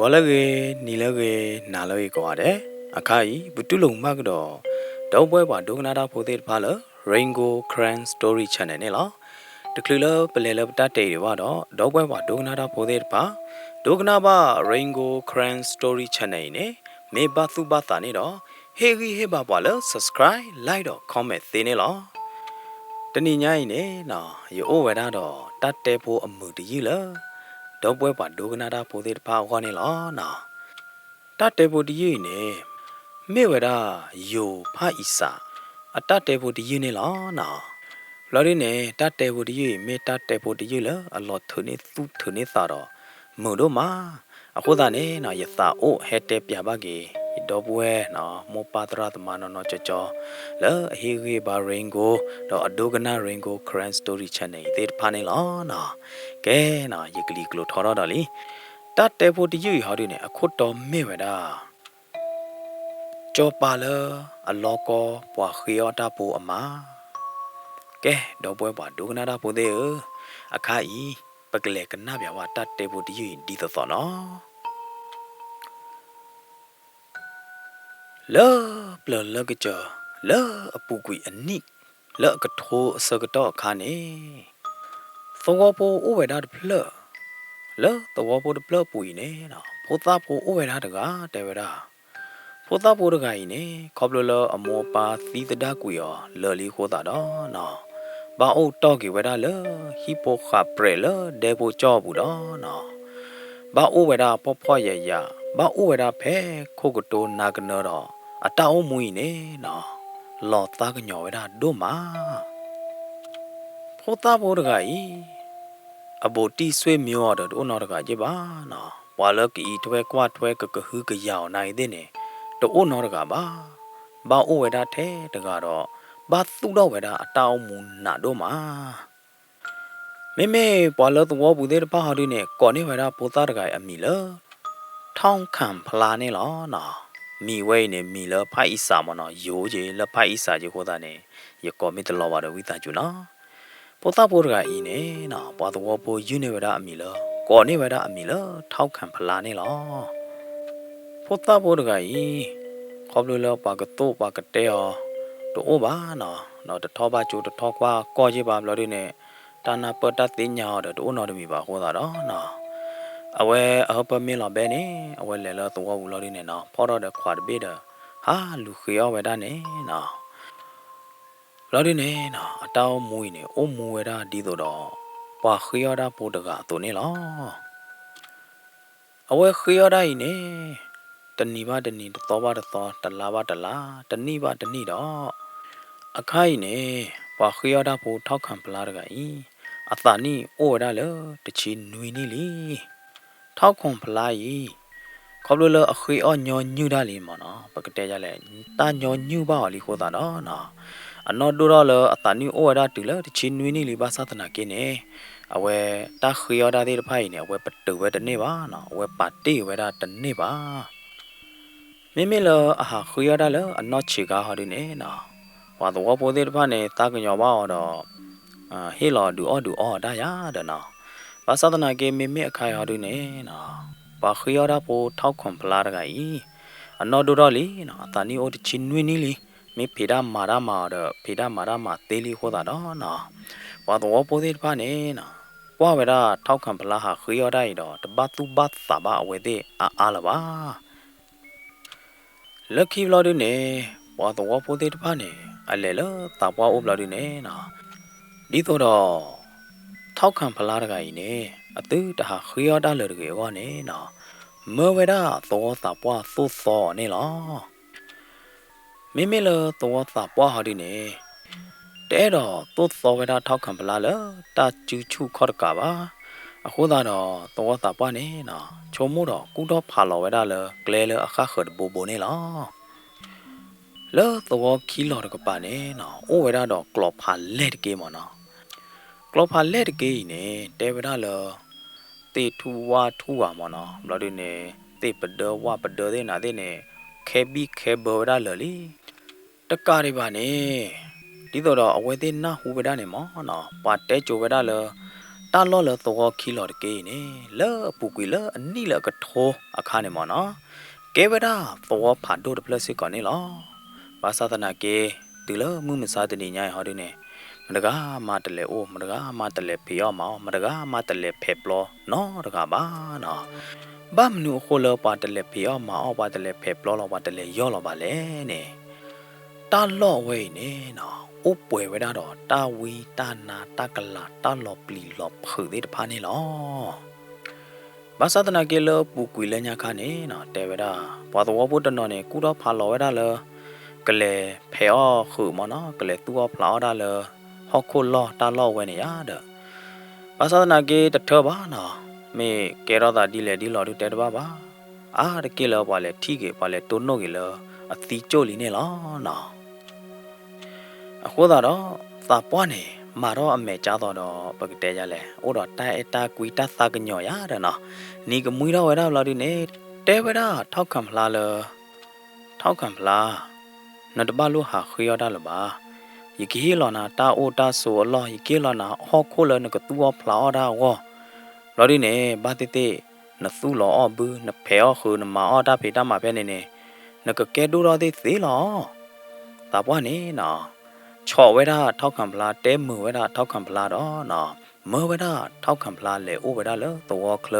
ဝါလကေနီလကေနာလကေကွာတဲ့အခါကြီးဘတုလုံမကတော့တောပွဲပါဒုကနာတာဖိုသေးတဖာလ Rainbow Cran Story Channel နဲ့လားတကလပလဲလပတတေတွေတော့တောပွဲပါဒုကနာတာဖိုသေးတဖာဒုကနာပါ Rainbow Cran Story Channel နဲ့မေဘသုဘတာနေတော့ဟေဂီဟေဘာပါလ subscribe like တော့ comment သေးနေလားတနည်းညိုင်းနေနော်ရိုးဝဲတော့တတ်တဲဖို့အမှုတကြီးလားတောပွဲပါဒုကနာတာဖိုသေးတဖာခေါ်နေလားနော်တတ်တယ်ဖို့တည်နေမေဝရာယိုဖာဣစာအတတ်တယ်ဖို့တည်နေလားနော်လော်ရင်းနဲ့တတ်တယ်ဖို့တည်မေတတ်တယ်ဖို့တည်လားအလော်ထုနေသူထုနေသာတော့မုံတို့မှာအခုသားနဲ့နော်ယသာအိုဟဲတဲပြပါကေတော့ပွဲနော်မောပါတရသမနော်ကြောလဲအဟေဂေဘာရင်ကိုတော့အဒိုကနာရင်ကို Cran Story Channel တေဖာနေလားနော်ကဲနော်ယကလီကလိုထော်တော့လီတတ်တယ်ဖို့တည်ဟောဒီနဲ့အခုတော်မေဝရာကြောပါလအလောကောပွာခေယောတာပူအမကဲတော့ပွဲပါဒုကနာတာပိုသေးအခါဤပကလေကနာပြဝတတ်တေဖို့တည်ဒီသောနော်လောပလလကကြလောအပူကွေအနိလောကထိုးစကတော့ခါနေသောဘောဥဝေဒတ်ဖလလောသောဘောတဖလပူနေနော်ဖိုသာဖိုဥဝေဒတ်တကတေဝရာဖိုသာဖိုတကကြီးနေခေါပလလအမောပါသီတဒကွေရောလော်လီခိုးတာတော့နော်ဘာအိုတော့ကေဝဒါလဟီပိုခါပရလဒေဘိုကြောဘူးတော့နော်ဘာအိုဝဒါပေါဖွာရရဘာအိုဝဒါဖဲခိုကတိုနာကနောတော့အတောင်းမွေးနေနော်လော်သားကညောဝဒါဒိုမာဖိုသာဖိုတကကြီးအဘိုတီဆွေးမျောတော့ဒိုနော်တကကြီးပါနော်ဘွာလကီထွဲကွာထွဲကကဟူကယောင်နိုင်တဲ့နေတိုးနော်တကပါဘာအိုဝဒါထဲတကတော့ဘာသူတော့ဝဲတာအတောင်းမူနာတော့မှာမေမေပွာလတော့ဘူးတဲ့ပါဟာဒီနဲ့ကော်နေဝဲတာပိုသားတကအမီလထောင်းခံဖလာနေလောနော်မီဝဲနေမီလဖိုက်အစာမနော်ယိုးကြီးလဖိုက်အစာကြီးဟောတာနေရကောမီတလောပါတော့ဝိတာကျူနော်ပိုသားပိုတကအီနေနော်ပွာတော့ပိုယူနေဝဲတာအမီလကော်နေဝဲတာအမီလထောင်းခံဖလာနေလောပိုသားပိုတကအီခေါပလိုလပါကတော့ပါကတဲ့ရောတိုးပါနော်တထောပါကျိုးတထောကွာကောကြီးပါဘလို့ဒီနဲ့တာနာပတသိညာတော့တိုးနော်တမီပါဟောတာတော့နော်အဝဲအဟပမင်းလောပဲနေအဝဲလဲလောတော့ဘူးလို့ဒီနဲ့နော်ဖော်တော့တဲ့ခွာတပေးတာဟာလူခေရောဝဲတာနေနော်လို့ဒီနဲ့နော်အတောင်းမွေးနေအိုးမူဝဲတာဒီတော့ပွာခေရောတာပို့တကသူနေလောအဝဲခေရောတာဤနေတဏီပါတဏီတော့ပါတော့တလာပါတလာတဏီပါတဏီတော့အခိုင်နေဘာခရတာပိုထောက်ခံပလာတကဤအသာနီအိုရလတချီနွေနေလေထောက်ခွန်ပလာဤခေါပလလအခွေအညောညူတာလီမနော်ပကတဲ့ရလဲတာညောညူပါလီခိုတာနော်အနော်ဒူရလအသာနီအိုရတူလတချီနွေနေလီဘာသနာကင်းနေအဝဲတာခရတာတဲ့ဖိုင်နေအဝဲပတူဝဲတနေပါနော်အဝဲပါတေဝဲတာတနေပါမိမိလအဟာခရတာလအနော်ချီကာဟာဒီနေနော်ဝါတော့ပိုသေးတဖာနေတာကညောပါတော့ဟေလောဒူအောဒါရတဲ့နော်ဘာသာတနာကေမေမေအခါရဒူနေနော်ဘာခရတာပိုထောက်ခွန်ပလာတကကြီးအနော်ဒူတော့လီနော်အတနီအိုတချင်းနွေနီလီမေဖေဒါမာရာမာတော့ဖေဒါမာရာမာသေးလီဟောတာတော့နော်ဝါတော့ပိုသေးတဖာနေနော်ပွားဝဲတာထောက်ခံပလာဟာခရတာရတော့တပတ်သူပတ်သာဘာအဝဲတဲ့အားလပါလက်ခီဘလော်ဒူနေဝါတော့ပိုသေးတဖာနေအလဲလတာပွားဥပလာဒီနေနော်ဒီတော့ထောက်ခံဖလားတကကြီးနေအတူတဟာခရတာလရကေဝနေနော်မေဝဒသောတာပွားသို့သောနေလောမိမိလသောတာပွားဟာဒီနေတဲတော့သို့သောဝဒထောက်ခံဖလားလတာကျူချုခေါ်ကပါအခုတော့သောတာပွားနေနော်ချုံမို့တော့ကုတော့ဖာလောဝဒလကလဲလအခါခတ်ဘူဘူနေလောလောတော့ခီလော်ကပါနေနော်အိုဝဲတော့ကလော်ဖာလက်ကေမနော်ကလော်ဖာလက်ကေနေတဲဝဲလောတေထူဝါထူဝါမနော်ဘလို့ဒီနေတေပဒဝပဒတဲ့နာတဲ့နေခဲဘီခဲဘောဒါလလီတကားရပါနေဒီတော့အဝဲသေးနာဟူဝဲဒါနေမနော်ပါတဲကြိုဝဲဒါလတ တာလောလသောခီလော်တကေနေလောပူကွေလအနိလကထောအခါနေမနော်ကေဝဒသောဖာဒိုဒပလစစ်ကနေလောဘာသာတနာကေတူလမှုမစားတနေညိုင်ဟောဒီနေမတကားမတလေအိုမတကားမတလေဖေယောမောမတကားမတလေဖေပလောနော်တကားပါနော်ဘာမနုခိုလောပါတလေဖေယောမောပါတလေဖေပလောလောပါတလေယောလောပါလေနေတာလော့ဝဲနေနော်ဥပွေဝဲတော့တာဝီတာနာတကလာတာလော့ပလီလော့ဖုသေးတဖာနေလောဘာသာတနာကေလောပူကွေလညာခါနေနော်တဲဝဲတာဘာတော်ဘုဒ္ဓနော်နေကုတော့ဖာလောဝဲတာလောကလေဖေအောခုမနော်ကလေတူအဖလာဒါလောဟောခုလောတာလောဝဲနေရတဲ့ဘာသာတနာကေတထဘာနော်မေကေရောတာဒီလေဒီလောတို့တဲတဘာပါအာတကေလောပါလေထီကေပါလေတိုနိုကေလောအသီကျို့လီနေလောနော်အခုတော့သာပွားနေမာတော့အမေကြတော့ပကတဲကြလဲအိုတော့တိုင်အတာကွီတသကညော်ရတယ်နော်နီကမွေးတော့ဝဲတော့လော်ဒီနေတဲဝဲတော့ထောက်ခံဖလားလောထောက်ခံဖလားနတဘလူဟာခွေရတာလပါယကေလောနာတာအိုတာဆိုအလောယကေလောနာဟောခိုလနကတူအဖလားတာဝလော်ဒီနေဘာတိတိနသူလောအဘူးနဖဲခုနမအော်တာဖေတာမှာပဲနေနေနကကဲဒူတော်သေးသေးလောတာပွားနေနော်ချော်ဝဲတာထောက်ခံဖလားတဲမူဝဲတာထောက်ခံဖလားတော့နော်မောဝဲတာထောက်ခံဖလားလေအိုဝဲတာလေသောကလ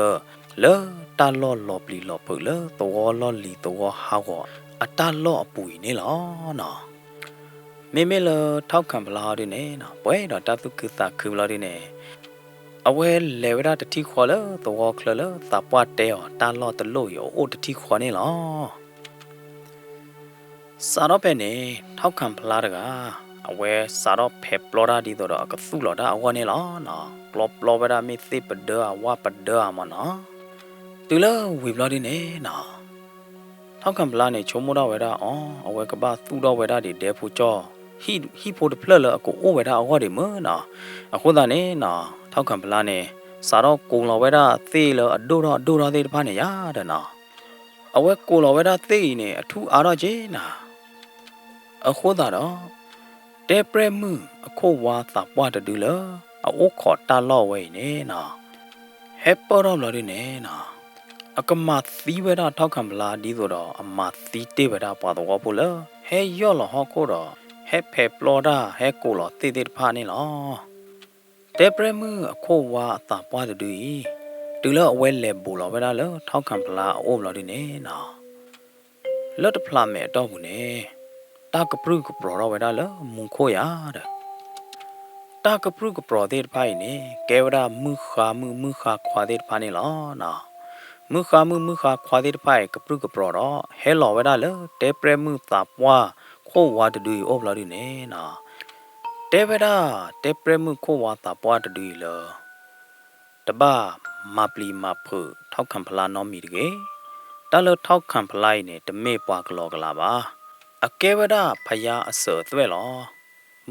လေတာလော့လော့ပလီလော့ပုလေသောလော့လီသောဟာဝအတာလော့အပူနေလောနော်မေမေလထောက်ခံဖလားဒီနေနော်ဘွဲတော့တတုကိသခုလောဒီနေအဝဲလေဝဲတာတတိခေါ်လေသောကလလေသပွားတဲတာလော့တလို့ရောအိုတတိခေါ်နေလောစာတော့ပဲနေထောက်ခံဖလားတကအဝဲစာတော့ဖေပလော်ရာဒီတော့ကသုလော်တာအဝနေလောနော်ပလော့ပလော်ဝရာမီသိပဒဝါပဒမနော်တူလဝီဘလော်ဒီနေနော်ထောက်ခံပလာနေချုံမတော့ဝဲတာအော်အဝဲကပါသူတော့ဝဲတာဒီတဲဖူကြောဟီဖိုတဖလက်လအကိုအိုဝဲတာအဝဒီမနော်အခုသားနေနော်ထောက်ခံပလာနေစာတော့ကုံလော်ဝဲတာသေလအဒိုတော့သေးတဖာနေရတယ်နော်အဝဲကိုလော်ဝဲတာသေနေအထူအားတော့ကျေနော်အခုသားတော့တဲပရမှုအခုဝါသာပွားတူလအိုခေါ်တာလော့ဝဲနေနော်ဟက်ပေါ်တော့လို့နေနော်အကမသီးဝဲတာထောက်ခံပလာဒီဆိုတော့အမသီးတေးဝဲတာပွားတော့ဘူးလေဟဲရော့လဟောကိုတော့ဟက်ဖေပလော်ဒါဟက်ကိုလောတေးတေးဖာနေလောတဲပရမှုအခုဝါသာပွားတူလအဝဲလေဘူလောဝဲတာလေထောက်ခံပလာအိုလို့နေနော်လော့တဖလာမဲတော့ဘူးနေတာကပရုကပရောဝဲတာလမုန်ခိုရတဲ့တာကပရုကပရောတဲ့ဖိုင်နေကဲဝရာမုခါခွာတဲ့ဖာနေလောနော်မုခါခွာတဲ့ဖိုင်ကပရုကပရောတော့ဟဲလောဝဲတာလတဲပရမှုသာပွားခိုးဝါတူအော်လာဒီနေနော်တဲဝဲတာတဲပရမှုခိုးဝါသာပွားတူလောတဘာမပလီမဖုထောက်ခံဖလာနော်မီတကေတလထောက်ခံဖလိုက်နေတမေပွားကလောကလာပါအကဲဝဒဖယားအစောသွဲလော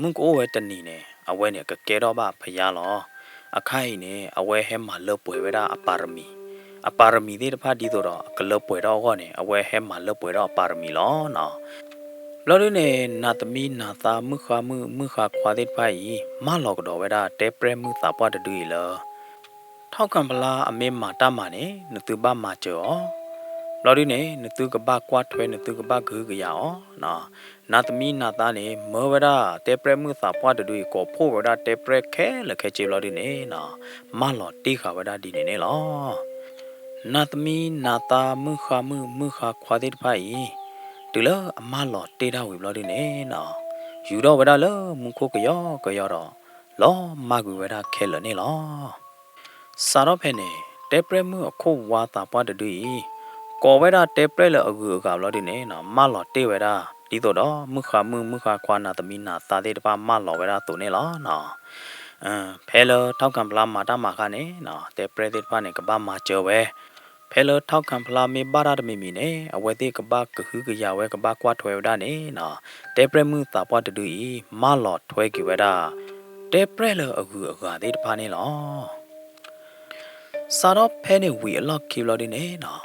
မုန်ကိုဝဲတနီနေအဝဲနေကကဲတော့ပါဖယားလောအခိုင်နေအဝဲဟဲမှာလပွေဝဒအပါရမီဒီတဖာဒီတော့ကလပွေတော့ဟောနေအဝဲဟဲမှာလပွေတော့ပါရမီလောနော်လော်ရနေနာတမီနာသာမုခခွာတဲ့ဖိုင်မလောကတော်ဝဒတဲပရမှုသာပွားတူရလောထောက်ခံပလားအမေမာတမနေနသူဘမာကျော်လော်ဒီနေနသူကဘာကွာထွဲနသူကဘာဂူကရအောင်နော်နာသမီနာသားနေမောဝဒတဲပရမှုသာပွားတူကိုဖို့ဝဒတဲပရခဲလခဲချေလော်ဒီနေနော်မလော်တိခဝဒဒီနေနေလောနာသမီနာသားမုခခွာတဲ့ဖိုင်တူလအမလော်တေတာဝေလော်ဒီနေနော်ယူတော့ဝဒလမုခိုကရောတော့လောမဂူဝဒခဲလနေလောစာတော့ဖဲနေတဲပရမှုအခုဝါသာပွားတူကောဝဲတာတဲပရက်လအကူအကလော်ဒီနေနော်မလော်တေဝဲတာဒီတော့မုခခွာနာသမီနာသာတဲ့တပါမလော်ဝဲတာတူနေလောနော်ဖဲလထောက်ခံပလာမာတာမာခနဲ့နော်တဲပရက်တဲ့တပါနဲ့ကဘာမာကျော်ဝဲဖဲလထောက်ခံပလာမေဘာရတမီမီနဲ့အဝဲတဲ့ကဘာကခုကရဝဲကဘာကွာထွဲဝတာနဲ့နော်တဲပရက်မှုသာပွားတူမလော်ထွဲကြဝဲတာတဲပရက်လအကူအကတဲ့တပါနဲ့လောစာတော့ဖဲနေဝီအလော့ကီလော်ဒီနေနော်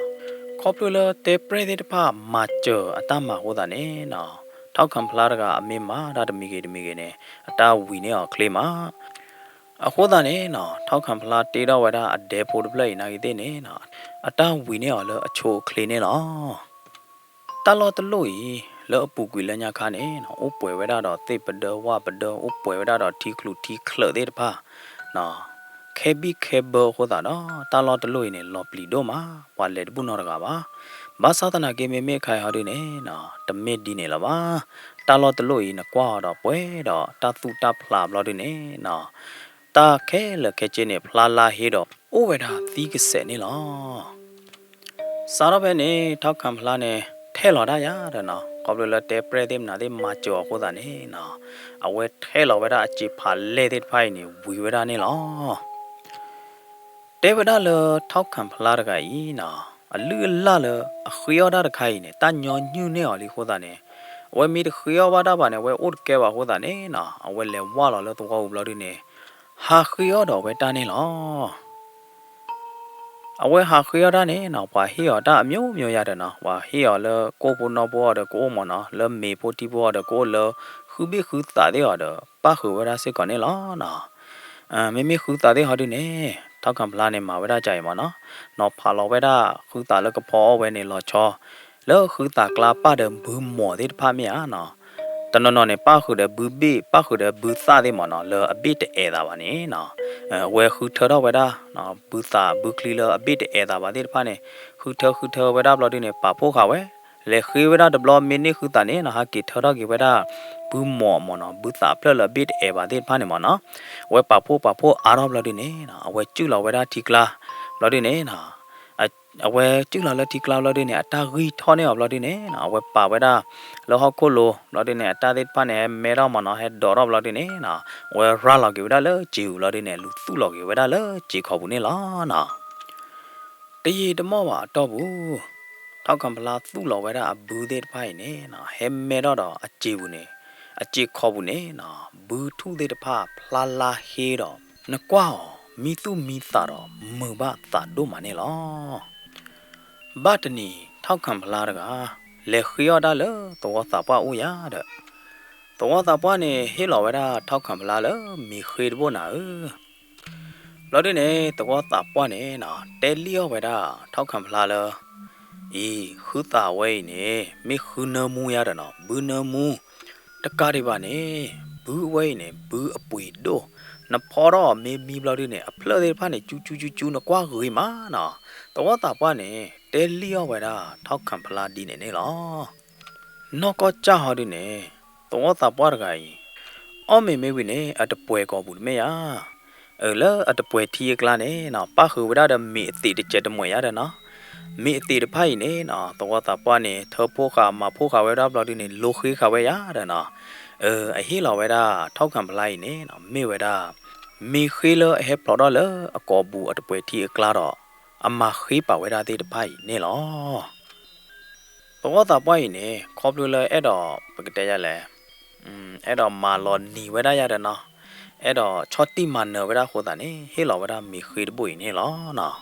ခေါပလူလာတဲပရက်တဲ့ဖာမာချောအတမဟောတာနေနော်ထောက်ခံဖလားတကအမေမာဒါတမီကေနေအတာဝီနေအောင်ကလေးမာ အခုသာနေနော်ထောက်ခံဖလားတေးတော့ဝဒအဒဲဖို့ပလိုက်နိုင်တဲ့နေနော်အတဝီနေော်လအချိုခလင်းနေလောတလောတလို့ဤလောပူကွေလညာခါနေနော်အိုပွဲဝဒတော့သေပဒဝပဒအိုပွဲဝဒတော့တီကလူတီခလတဲ့တပါနော်ခဲဘီခဲဘောဟောတာနော်တလောတလို့နေလောပလီတော့မှာဝါလက်ဘူးနော်တကပါဘာသာတနာကေမေမေခိုင်ဟာဒီနေနော်တမစ်ဒီနေလားပါတလောတလို့ဤနကွာတော့ပွဲတော့တသူတဖလာဘလို့ဒီနေနော်တာခဲလခဲချင်းနေဖလာလာဟေတော့အိုဝဒသီးကစဲနေလောစားတော့ပဲနေထောက်ခံဖလားနေထဲလော်တာရတဲ့နော်ကော်ဘလတဲပရတဲ့နာတဲ့မာကျော်ဟိုတာနေနော်အဝဲထဲလော်ဝဲတာအချီဖာလဲတဲ့ဖိုင်နေဝီဝဲတာနေလောတဲဝဒလထောက်ခံဖလားတကကြီးနော်အလူလာလအခရတာတခိုင်နေတညောညူနေော်လီဟိုတာနေအဝဲမီတခရဝတာပါနေဝဲအိုကဲပါဟိုတာနေနော်အဝဲလဲဝါလော်လတော့ဘလို့ဒီနေဟာခရတော့ဝဲတာနေလောအဝဲဟာခရတာနေနော်ဘာဟီရတာအမျိုးမျိုးရတယ်နော်ဘာဟီရလကိုဘနောဘောရကိုမနော်လမေပိုတီဘောရကိုလခူဘီခူတာတဲ့ရပါခူဝရစစ်ကနေလောနော်မေမေခူတာတဲ့ဟာဒီနေထောက်ခံပလာနေမှာဝရကြိုင်မနော်နော်ဖာလောဝဲတာခူတာလကဖောဝဲနေလောချောလောခူတာကလာပါတဲ့ဘူးမော်တဲ့ဖာမီယာနော်တနော်နော်နေပါခုတဲ့ဘူးဘီပါခုတဲ့ဘူးစားတဲ့မနော်လောအဘစ်တဲ့တာပါနေနော်ဝဲခုထောတော့ဝဲတာနော်ဘူးစားဘူးကလီလောအဘစ်တဲ့တာပါတဲ့ဖာနေခုထောဝဲတာဘလို့ဒီနေပါဖို့ခါဝဲလေခေဝဲတာဒဘလမီနီခုတာနေနော်ဟာကီထောတော့ကီဝဲတာဘူးမော်မနော်ဘူးစားပလလဘစ်ပါတဲ့ဖာနေမနော်ဝဲပါဖို့အာရောဘလို့ဒီနေနော်ဝဲကျူလောဝဲတာတီကလာဘလို့ဒီနေနော်အဝဲကျူလာလက်တီကလာလို့ဒီနေအတာဂီထောနေအောင်လို့ဒီနေနော်အဝဲပါဝဲတာလောဟခုလိုလို့ဒီနေအတာတဲ့ဖာနေမဲတော့မနော်ဟဲဒေါ်တော့လို့ဒီနေနော်ဝဲရာလောက်ကြီးဝဲတာလေဂျီလို့ဒီနေလူသူ့လောက်ကြီးဝဲတာလေဂျီခေါ်ဘူးနေလားနော်တရီတမောပါတော့ဘူးထောက်ခံပလာသူ့လောက်ဝဲတာအဘူးတဲ့ဖိုင်နေနော်ဟဲမဲတော့အဂျီဘူးနေအဂျီခေါ်ဘူးနေနော်ဘူးထုတဲ့တဖာဖလာလာဟေးတော့နကွာမီသူမီသာတော့မဘသာတို့မနေလောဘာတနီထောက်ခံပလာတကလေခရတာလေတော့သပွားဦးရတဲ့တော့သပွားနေဟေလောဝဲတာထောက်ခံပလာလေမီခေဘောနာလော်ဒီနေတော့သပွားနေနော်တဲလီယောဝဲတာထောက်ခံပလာလေဤခုတာဝဲနေမိခုနမူရတယ်နော်ဘူးနမူတကားတွေပါနေဘူးဝဲနေဘူးအပွေတော့နဖော်တော့မေမီဘလော်ဒီနေအဖလော်တွေဖာနေကျူနကွာခေမာနော်တော့တာပွားနေတဲလီယောဝဲတာထောက်ခံဖလာဒီနေလောနော့ကောကြဟောဒီနေတော့တာပွားတကကြီးအော်မေမေဝိနေအတပွဲကောဘူးမေယာလောအတပွဲထီကလာနေနော်ပါခူဝဒဒမီအတိတချက်တမွေရတယ်နော်မီအတိတဖိုင်နေနော်တော့တာပွားနေထောဖို့ခါမဖို့ခါဝဲတာဘလော်ဒီနေလိုခေခါဝဲရတယ်နော်အဟေလောဝဲတာထောက်ခံဖလိုက်နေနော်မေဝဲတာမီခေလအဟေပလော်တော့လအကောဘူးအတပွဲထီကလာတော့အမခေပါဝဲတာတဲ့တဖိုင်နေလောတော့တာပွားနေခေါပလူလဲအဲ့တော့ပကတဲ့ရလဲအဲ့တော့မာလော်နီဝဲတာရတယ်နော်အဲ့တော့ချောတိမနဝဲတာဟိုတာနေဟေလောဝဲတာမီခေတပွေနေလောနော်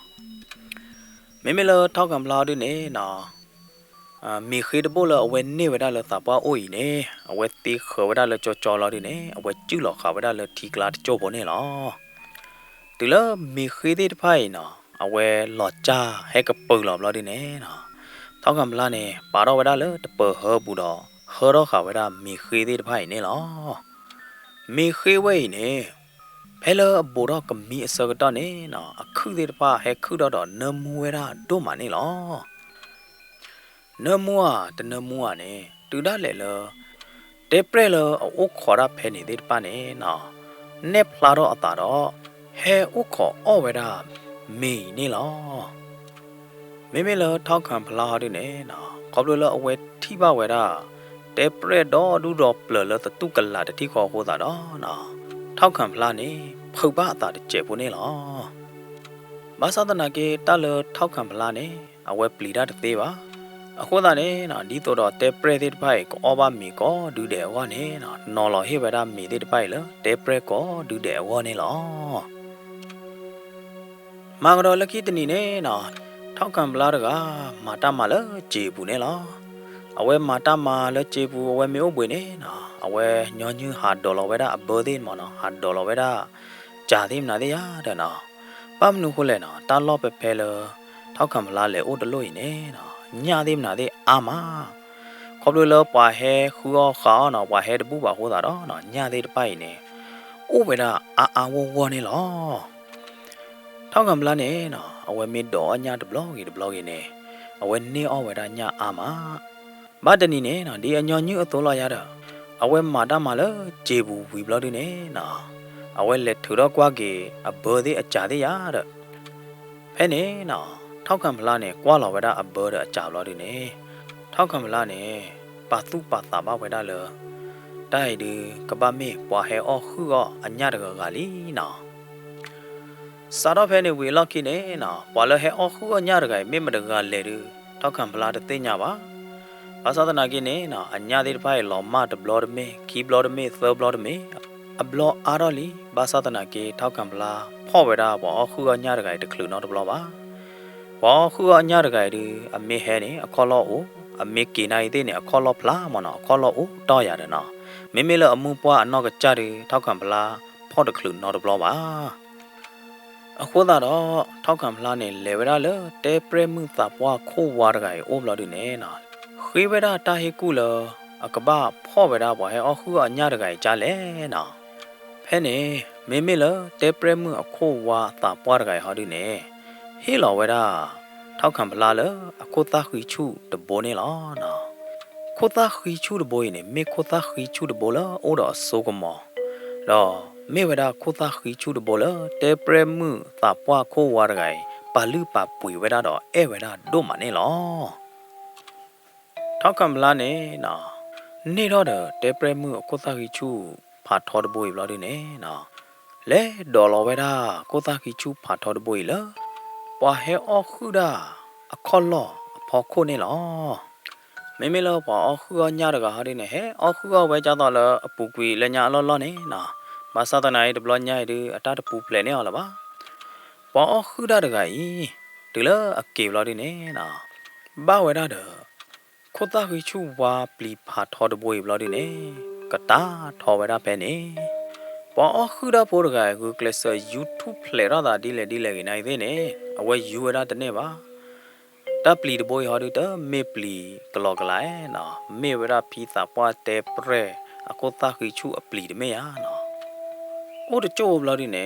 မေမေလထောက်ခံပလာဒီနေနော်မီခေတပွလအဝဲနေဝဲတာလသပွားအိုးနေအဝဲတီခဝဲတာလကြောလော်ဒီနေအဝဲကျူလော်ခဝဲတာလတီကလာကြောပေါ်နေလောဒီလမီခေတဲ့ဖိုင်နော်အဝဲလော်ချာဟဲကပူလော်ဘလော်ဒီနေနော်ထောက်ခံပလာနေပါတော့ဝဲတာလတပဟဘူးတော့ဟောတော့ခဝဲတာမီခေတဲ့ဖိုင်နေလောမီခေဝဲနေဖဲလဘောတော့ကမီအစကတော့နေနော်အခုတဲ့တဖာဟဲခုတော့နမူဝဲတာတို့မနေလောနမူอ่ะတနမူอ่ะနေတူဒါလေလတေပရလအိုခေါ်ရဖဲနေတဲ့ပါနေနော်နေဖလာတော့အတာတော့ဟဲအိုခေါ်အော်ဝဲတာမေနေလောမေမေလထောက်ခံဖလာဒီနေနော်ခေါပလလအဝဲထိပါဝဲတာတေပရတော့ဒူတော့ပလလတတုကလာတတိခေါ်ဟိုတာတော့နော်ထောက်ခံဖလာနေဖုတ်ပါအတာတကျဲဖို့နေလောမသဒနာကေတလထောက်ခံဖလာနေအဝဲပလီတာတသေးပါအခုသာနေနော်ဒီတော့တေပရတဲ့ဖိုင်ကောဘာမီကောဒူတဲ့ဝါနေနော်လော်ဟေဝဒါမီတဲ့ဖိုင်လတေပရကောဒူတဲ့ဝါနေလောမာဂတော်လခိတနီနေနော်ထောက်ခံပလာတကမာတာမလဂျေဘူးနေလောအဝဲမာတာမလဂျေဘူးအဝဲမျိုးပွေနေနော်အဝဲညောညူဟာဒေါ်လာဝဲတာအဘောသေးမနော်ဟာဒေါ်လာဝဲတာ จ่าที่นาเดียเด้อนะปั๊มนูคนเลยนะตาล้อไปเพลเท่าคำลาเลยโอ้ตะลุยเนี่ยนะญาตินาเดียอามาขอบดูเลยป่าเฮคือข้านะป่าเฮตบุบะหัวตาดอนะญาติไปเนี่ยโอ้เวลาวัวนี่หรอเท่าคำลาเนี่ยนะเอาไว้มีดอกญาติบล็อกเนี่ยเอาไว้เนี่ยเอาไว้ได้ญาอามาบ้านนี้เนี่ยนะดีอันยอยื้อตัวลอยอะเอาไว้มาดามาเลยเจ็บวิบล้อดีเนี่ยนะเอาไว้เล็ดถือดอกว่าเกอเบอร์ดีอาจารย์ดียาเด้อเพเนี่ยนะเท่าคำลาเนี่ยกว่าเราไว้ได้อเบอร์เด้ออาจารย์ล้อดีเนี่ยเท่าคำลาเนี่ยปาตุปาตาบ้าไว้ได้เลยได้ดื้อกบ้ามีปว่าให้ออกคือก็อันยาเด้อกาลีนะสารเพเนี่ยเวลาคิดเนี่ยนะปว่าเลยให้ออกคืออันยาเด้อไงไม่มาเด้อกาเลยดื้อเท่าคำลาเด้อเตียนบ้าภาษาตะนากินเนี่ยนะอันยาเด้อไปหลอมมาเด้อบล็อดเมคีบล็อดเมเซอร์บล็อดเมอับล้ออารอลีภาษาตะนาเกเท่าคำลาพ่อเวลาบอกคืออันยาเด้อไงเด็กคลื่นนอตบล้อบ้าบอกคืออันยาเด้อไงดื้ออเมเฮเนี่ยขอล้อโออเมกินายเดเนี่ยขอล้อพลามันนะขอล้อโอต่อยาเด้อนะไม่มีเลยอมุปว่าอันนอกจากจ่าดื้อเท่าคำลาพ่อเด็กคลื่นนอตบล้อบ้าအခုသာတော့ထောက်ခံဖလားနဲ့လေဝရလတဲပရမှုသပွားခိုးဝါရကဲအိုဘလာဒနေနာခေဝရတာဟေကူလအကဘာဖောဝရဘဟဲအခုအညာရကဲကြလဲနာဖဲနေမေမေလတဲပရမှုအခိုးဝါသပွားရကဲဟောဒီနေဟေလောဝရထောက်ခံဖလားလအခုသခွေချုတဘောနေလားနာခိုသခွေချုတဘောနေမေခိုသခွေချုတဘောလားအိုတော့ဆိုကမောတော့မေဝဒခိုသခိချူတဘောလတေပရမှုသပွားခိုဝါရဂိုင်ပါလူပါပွေဝဒတော့အဲဝဒဒိုမနေလောထောက်ကံလာနေနော်နေတော့တေပရမှုခိုသခိချူဖာထောတဘွေဘလာဒီနေနော်လဲဒေါ်လာဝဒခိုသခိချူဖာထောတဘွေလပွာဟဲအခုဒါအခလောဖောခိုနေလောမေမေလောပွာအခုကညရကဟာဒီနေဟဲအခုကဝဲကြတော့လအပူကွေလညာလောလောနေနော်มาซาตนาไอ้ดบลอญ่ายดืออัตตาตปูเพลเนี่ยเอาล่ะบ่ปอคือดาดกะอีตึละอเกบลอดิเนนะบ้าเวดาเดโคตาคือชูวาปลีพาทอดบวยบลอดิเนกะตาทอเวดาเปเนปอคือดาโพดกะกูเคลซ YouTube เพลราดาดีเลกินายเดเนอเวยูเวดาตะเนบ่ตาปลีดบวยฮอดิตะเมปลีกลอกลายนะเมเวดาพีตาปวาเตเปรอโคตาคือชูอปลีดเมยานะโอ้เดโจบลอดิเน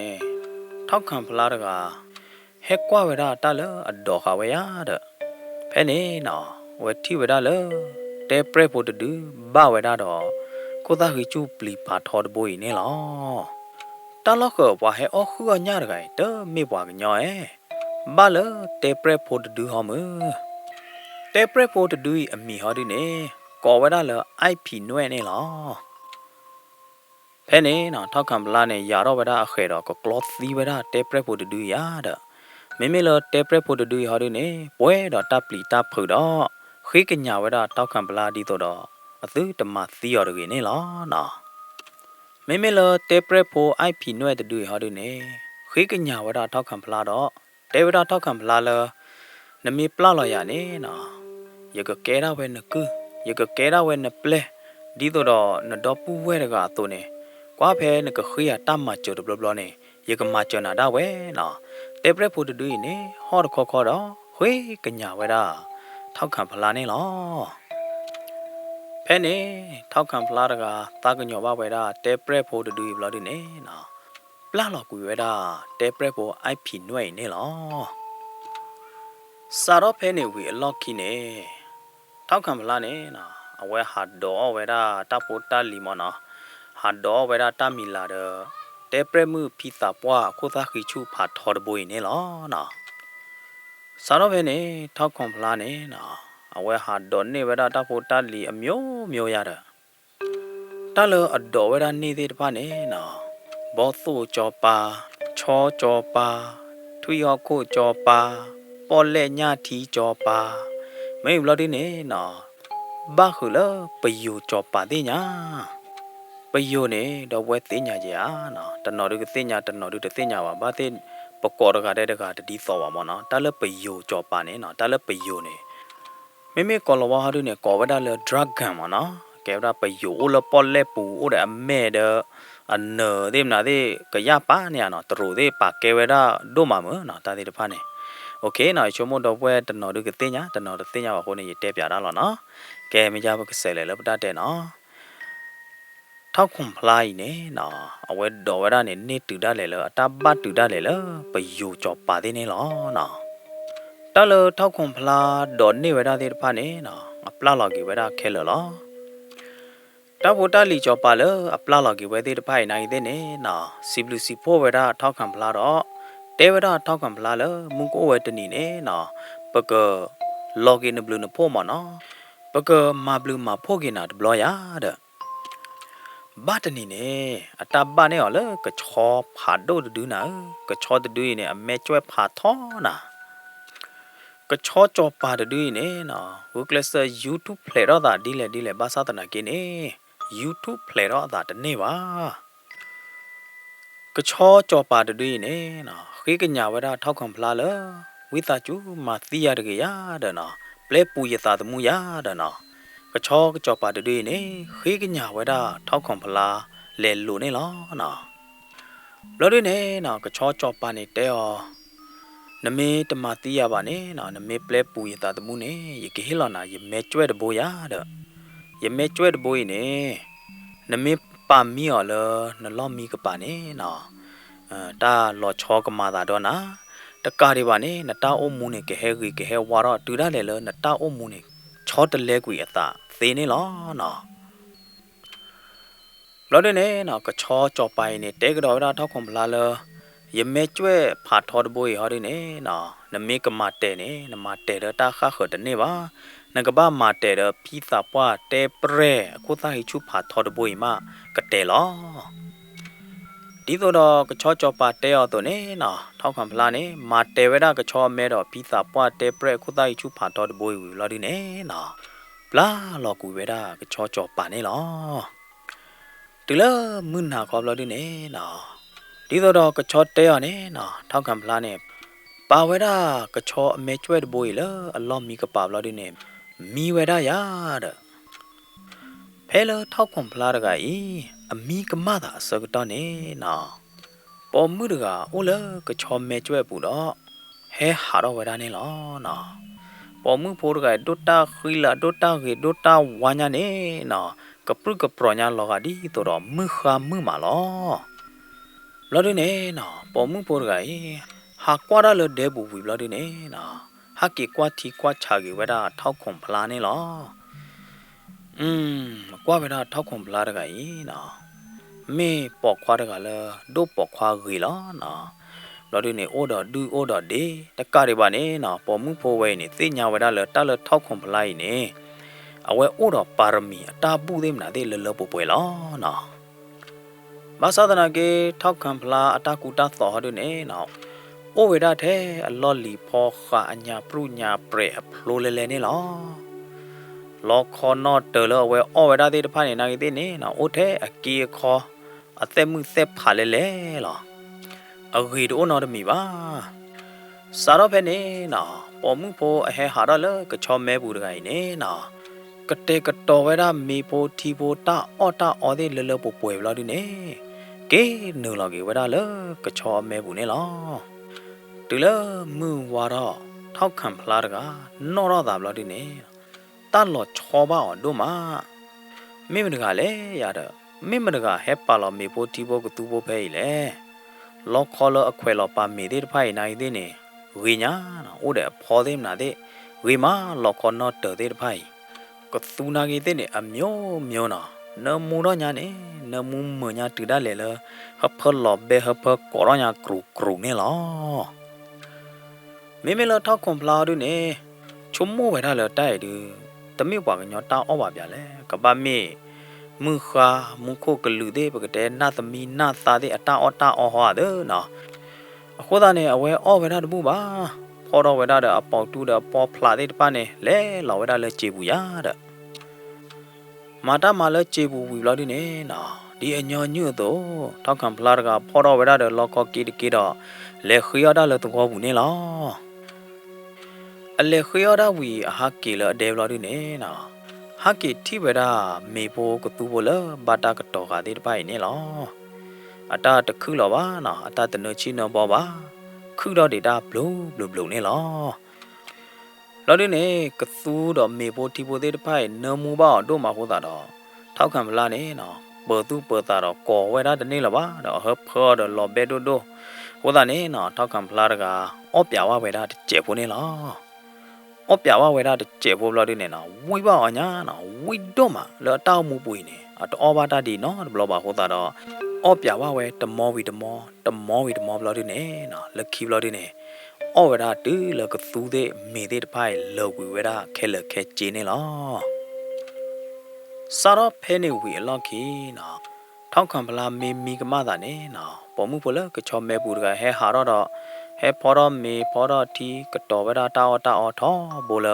ထောက်ခံဖလားတကဟဲကွာဝရတာလအဒေါ်ခဝရတဲ့ဖဲနေနော်ဝတိဝရလတဲပရက်ဖို့တူဘဝရတော့ကိုသားခိချူပလီပါထော်တဘွေနေလောတလောက်ကောဘွားဟဲအခုကညရကဲတမေဘွားကညောအဲဘာလတဲပရက်ဖို့တူဟောမတဲပရက်ဖို့တူအမီဟောဒီနေကောဝရလအိုက်ဖီနွဲနေလောဖဲနေနော်ထောက်ခံပလားနဲ့ယာတော့ဝဒအခဲတော့ကကလော့သီဝဒတဲပရက်ဖို့တူရတဲ့မေမေလတဲပရက်ဖို့တူဟောဒီနေပွဲတော့တပ်ပလီတပ်ဖူတော့ခိကညာဝဒထောက်ခံပလားဒီတော့အသူတမသီရရနေလားနော်မေမေလတဲပရက်ဖို့အိုက်ဖီနွဲတူဟောဒီနေခိကညာဝဒထောက်ခံပလားတော့တဲဝဒထောက်ခံပလားလနမီပလောက်ရနေနော်ယကကဲရဝဲနကူယကကဲရဝဲနပလဲဒီတော့နတော့ပူဝဲတကတော့နေကွာဖဲနကခိယတမချောဘလဘလနေယေကမချောနာဒါဝဲနော်တေပရက်ဖို့တူနေဟောတခေါ်တော့ခွေးကညာဝဲတာထောက်ခံဖလားနေလောဖဲနေထောက်ခံဖလားတကတာကညောဘဝဲတာတေပရက်ဖို့တူဘလဒီနေနော်ပလာလောက်ကွေဝဲတာတေပရက်ဖို့အိုက်ဖီနွဲနေလောစာတော့ဖဲနေဝီအလော့ခီနေထောက်ခံဖလားနေနော်အဝဲဟာဒေါ်ဝဲတာတပိုတာလီမနော်ဟာဒေါ်ဝဲတာတမီလာတဲ့တဲပရမှုဖီတာပွားခိုသားခိချူဖာထော်ဘွေနေလောနော်စာတော့ပဲနေထောက်ခွန်ဖလားနေနော်အဝဲဟာဒေါ်နေဝဲတာတဖို့တလီအမျိုးရတဲ့တလအဒေါ်ဝဲတာနေသေးတပါနေနော်ဘောသူကြောပါချောကြောပါထွေရောက်ခိုကြောပါပေါ်လက်ညထီကြောပါမိဘလဒီနေနော်ဘာခုလပယူကြောပါတဲ့ညာပယိုနေတော့ဝဲသိညာကြီးอ่ะနော်တနော်တို့သိညာတနော်တို့သိညာပါဘာသိပကောရကတဲ့တကတတိသောပါမနော်တလပယိုကြောပါနေနော်တလပယိုနေမိမိကောလဝဟာတို့နေကောဝဒါလ drug gun မနော်ကဲဒါပယိုလပေါ်လက်ပူအိုတဲ့အမဲတဲ့ อันเนอเดมนาเดก็ยาป้าเนี่ยเนาะตรูเดปากเกเวดาโดมาเมเนาะตาเดตะพาเนี่ยโอเคเนาะชมดอกเวตนอดูกเตญาตนอดเตญาว่าโหนี่เตปยาดาลอเนาะแกไม่ยาบกเสเลเลปดาเตเนาะท้าวคุมพลายเนี่ยเนาะเอาไว้ดอกเวดาเนี่ยนี่ตือได้เลยตาบัดตือได้เลยไปอยู่จอบป่าเดเนี่ยหรอเนาะตาเลท้าวคุมพลาดอนนี่เวดาเดตะพาเนี่ยเนาะอัปลาลอกิเวดาเคเลหรอตาโบตาลีจอปาเลอปลาลอกิเวเดตะพายนายเดเนนาซิบลูซิโพเวดาท้าวคัมพลาดอเตเวดาท้าวคัมพลาเลมุงโกเวตนีเนนาปะกะลอกินบลูนโพมอนาปะกะมาบลูมาโพกินาดบลอยาเดบาตนีเนอตาบาเนอเลกะชอผาโดดดูนากะชอดดูเนอเมจวยผาทอนะ ก็ชอจอปาดดูนี่นะวุกเลส YouTube เพลย์รอดาดีเลยภาษาตะนักกินYouTube เพลย์รอดาตะนี่วะก็ชอจอปาดดูนี่นะขี้กันยาวดาท้าวคำพลาเลวิตาจูมาตียาดกยาเดนะเปลปูยตาตมูยาเดนะก็ชอก็จอปาดดูนี่ขี้กันยาวดาท้าวคำพลาเลลูนี่ล้อนะแล้วด้วยนี่นะก็ชอจอปานี่เตอนเมตมาตียาบานี่นะนเมเปลปูยตาตมูนี่ยกเฮลนะยเมจวยดโบยาเดยเมจวยดโบยนี่นเมปามีอ๋อเลนล้อมีกปานี่นะตาลอชอกมาตาดอนะตะกาดิบานี่นตาโอมูนี่กะเฮวารอตูดาเลเลนตาโอมูนี่ชอตะเลกุยตาเซนี่ลอนะแล้วเดนี่นะก็ชอจอไปนี่เตกดอดาท้าวคมพลาเลยเมจวยผาทอดบุยฮอดิเน่นะนเมกมาเตเน่นมาเตเดตาข้าขดเน่บานกบ้ามาเตเดพีซาปวาเตเปรคุตาฮิชุผาทอดบุยมากะเตลอดีตัวดอกชอจอปาเตอตัวเน่นะท้าวคำพลาเน่มาเตเวดากชอเมดอพีซาปวาเตเปรคุตาฮิชุผาทอดบุยลอดิเน่นะปลาลอกูเวดากชอจอปาเน่ลอติเลมึนหาขอบลอดิเน่นะดีตัวดอกชอเตอเน่นะท้าวคำพลาเน่ปาเวดากชอเมจวยดบุยเลอลอมีกะปาบลอดิเน่มีเวดายาเดเพลท้าวคำพลาดกายมีกะมาดาสกตอนเน่นะปอมืดกาโอเลกชอเมจวยปูดอเฮหารอเวดาเน่ลอนะปอมือโพดกายดตาခိลาดตาเกดตาวาญาเน่นะกะปรึกะปรอญาลอกาดีตัวดอมือคามือมาลอลอดิเน่นะปอมือโพดกายหากว่าได้เลยเดบุวิบลอดิเน่นะหากกว่าที่กว่าชากิเวดาท้าวคมพลานี่ลอกว่าเวดาท้าวคมพลาดกายนะเมปอกควาดกาเลดูปอกควากีลอนะลอดิเน่โอดอดูโอดอเดตะกาดิบานี่นะปอมือโพเวนี่ติญาเวดาเลตาเลท้าวคมพลายนี่เอาไว้โอดอปารมีตาบูเดมนาเดเลปป่วยลอนะบาสาตนาเกท้าวคมพลาตากูตาต่อฮอดเน่นะโอเวดาเทอลอลีพอขาอัญญาปรุญญาเปรพโลเลนี่ลอลอคอนอเตอเลเวโอเวดาเดตพานี่นากิเตนี่นะโอเทอกีคออเตมึงเซผาเลลออกีโดนอดมีบาสารเพเน่นะปอมึงโพเฮหาระเลกชอมเมบูดไกเน่นะกะเตกะตอเวดามีโพทีโพตาออเดเลปป่วยลอดิเน่เกนูลอกีเวดาเลกชอมเมบูเน่ลอติเลมือวาระท้าวคำพลาดกานอรดาบลอดิเนตาหลอดชอบาดูมาไม่มันกาเลยยาดไม่มันกาเฮปาลอมีโพธิโบกตูโบเพยเลยล็อกคอลออควลอปามีเดไพนายเดเนวิญญาณโอเดพอเดมนาเดวิมาล็อกคอนอเตเดไพก็ตูนากีเดเนอเมียวนะนมูรญาเนนมูเมญาติดาเลลฮับเพลอบเบฮับเพกอรญากรุเนลอไม่เลท้าวคมพลาดูเน่ชมมูไปได้เลยได้ดูแต่ไม่ว่ากันยอดตาอ้อบแบบเลยกับบ้ามีมือขามือโคกลือเด้ปกติหน้าตมีหน้าตาเด้ตาอ้อหัวเด้อนะโคตรเนี่ยเอาไว้อ้อไปได้ดูบ้าพอเราไปได้เด้อปอกตูเด้อปอพลาดเด้ป้าเนี่ยเล่เราไปได้เลยเจ็บบุยาเด้อมาตามาเลยเจ็บบุยเราดิเนี่ยนะดีอันยอเนื้อโตท้าวคำพลาดกับพอเราไปได้เด้อเราก็กิดเล่ขี้ยาได้เลยตัวบุญเนี่ยล่ะอเลขยอดาวีฮักกิลเดวลอดิเนนะฮักกิที่เวดาเมโปกตูโบลบาตากตอกาดิไปเนี่ยลอ အတာတခုလောပါနော်အတာတနချီနော်ပေါ်ပါခုတော့ဒေတာဘလူးနေလောလော်ဒီနေကသူတော့မေဖို့တီဖို့တဲ့တဖိုင်နမူပါတို့မှာဟောတာတော့ထောက်ခံမလားနေနော်ပေါ်တာတော့ကော်ဝဲတာတနေ့လောပါတော့ဟဖောတော့လော်ဘဲတို့ဟောတာနေနော်ထောက်ခံမလားတကအော့ပြဝဝဲတာကျေဖို့နေလောအော့ပြဝဝဲတာကျေဖို့လော်ဒီနေနော်ဝိပါအညာနော်ဝိတော့မှာလော်တောက်မှုပွေနေအောဘာတာဒီနော်ဘလောပါဟောတာတော့အော့ပြဝဝဲတမောဝီတမောဘလော်ဒီနေနော်လက်ခီဘလော်ဒီနေအော်ဝဲတာတူလကသူတဲ့မေတဲ့တဖိုင်လောက်ဝဲတာခဲလက်ခဲကျင်းနေလောစာတော့ဖဲနေဝီအလောက်ခီနော်ထောက်ခံပလာမေမီကမတာနေနော်ပေါ်မှုပေါ်လကချောမဲပူတကဟဲဟာတော့ဟဲဖော်တော့မေဖော်တော့တီကတော်ဝဲတာတာအော်ထောဘောလ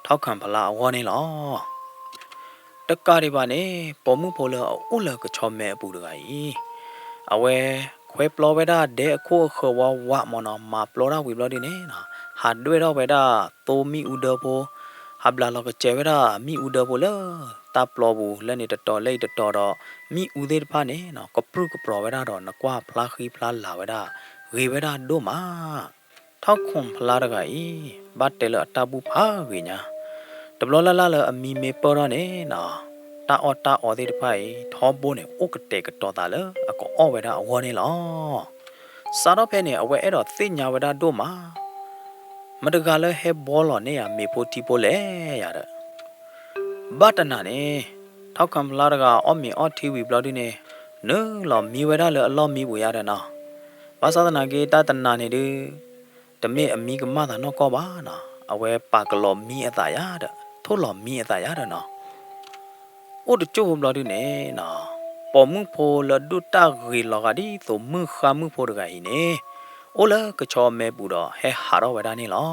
ထောက်ခံပလာအဝနေလောတက္ကရီပါနေပေါ်မှုပေါ်လအိုလကချောမဲပူတကကြီးအဝဲခွဲပလောဝဲတာတဲ့အခုခောဝမနော်မပလောတာဝီပလောဒီနေနော်ဟာတွေတော့ဝဲတာတိုမီဥဒဘောဟာဘလာလောကကျဲဝဲတာမီဥဒဘောလတာပလောဘူးလက်နေတတော်လိတ်တတော်တော့မိဦးသေးတဖာနေနော်ကပရုကပရောဝဲတာတော့နကွာဖလာခီဖလာလာဝဲတာဝေဝဲတာတို့မှာထောက်ခွန်ဖလာတကဤဘတ်တဲလအတဘူးဖာဝေညာတဘလလလအမီမေပေါ်ရနေနော်တာအော်သေးတဖိုင်ထောဘိုးနေဥကတဲ့ကတော်တာလအကောအော်ဝဲတာအဝေါ်နေလောစာတော့ဖဲနေအဝဲအဲ့တော့သိညာဝဲတာတို့မှာမတကလည်းဟဲဘောလောနေရမေဖို့တီပိုလေရတဲ့ဘတ်တနာနေထောက်ခံမလားတကအော်မီအော်တီဝီဘလော်ဒီနေနော်လော်မီဝဲတာလေအလော်မီဝရတယ်နော်ဘာသာတနာကေတတနာနေတယ်တမေအမီကမတာနော်ကောပါနော်အဝဲပါကလော်မီအတာရတဲ့ထို့လော်မီအတာရတယ်နော်အိုတချို့ဘလော်ဒီနေနော်ပေါ်မှုဖိုလဒုတာဂီလော်ကဒီသို့မှုခမှုဖိုတကဤနေအိုလကချောမဲပူတော့ဟဲဟာတော့ဝဲတာနေလော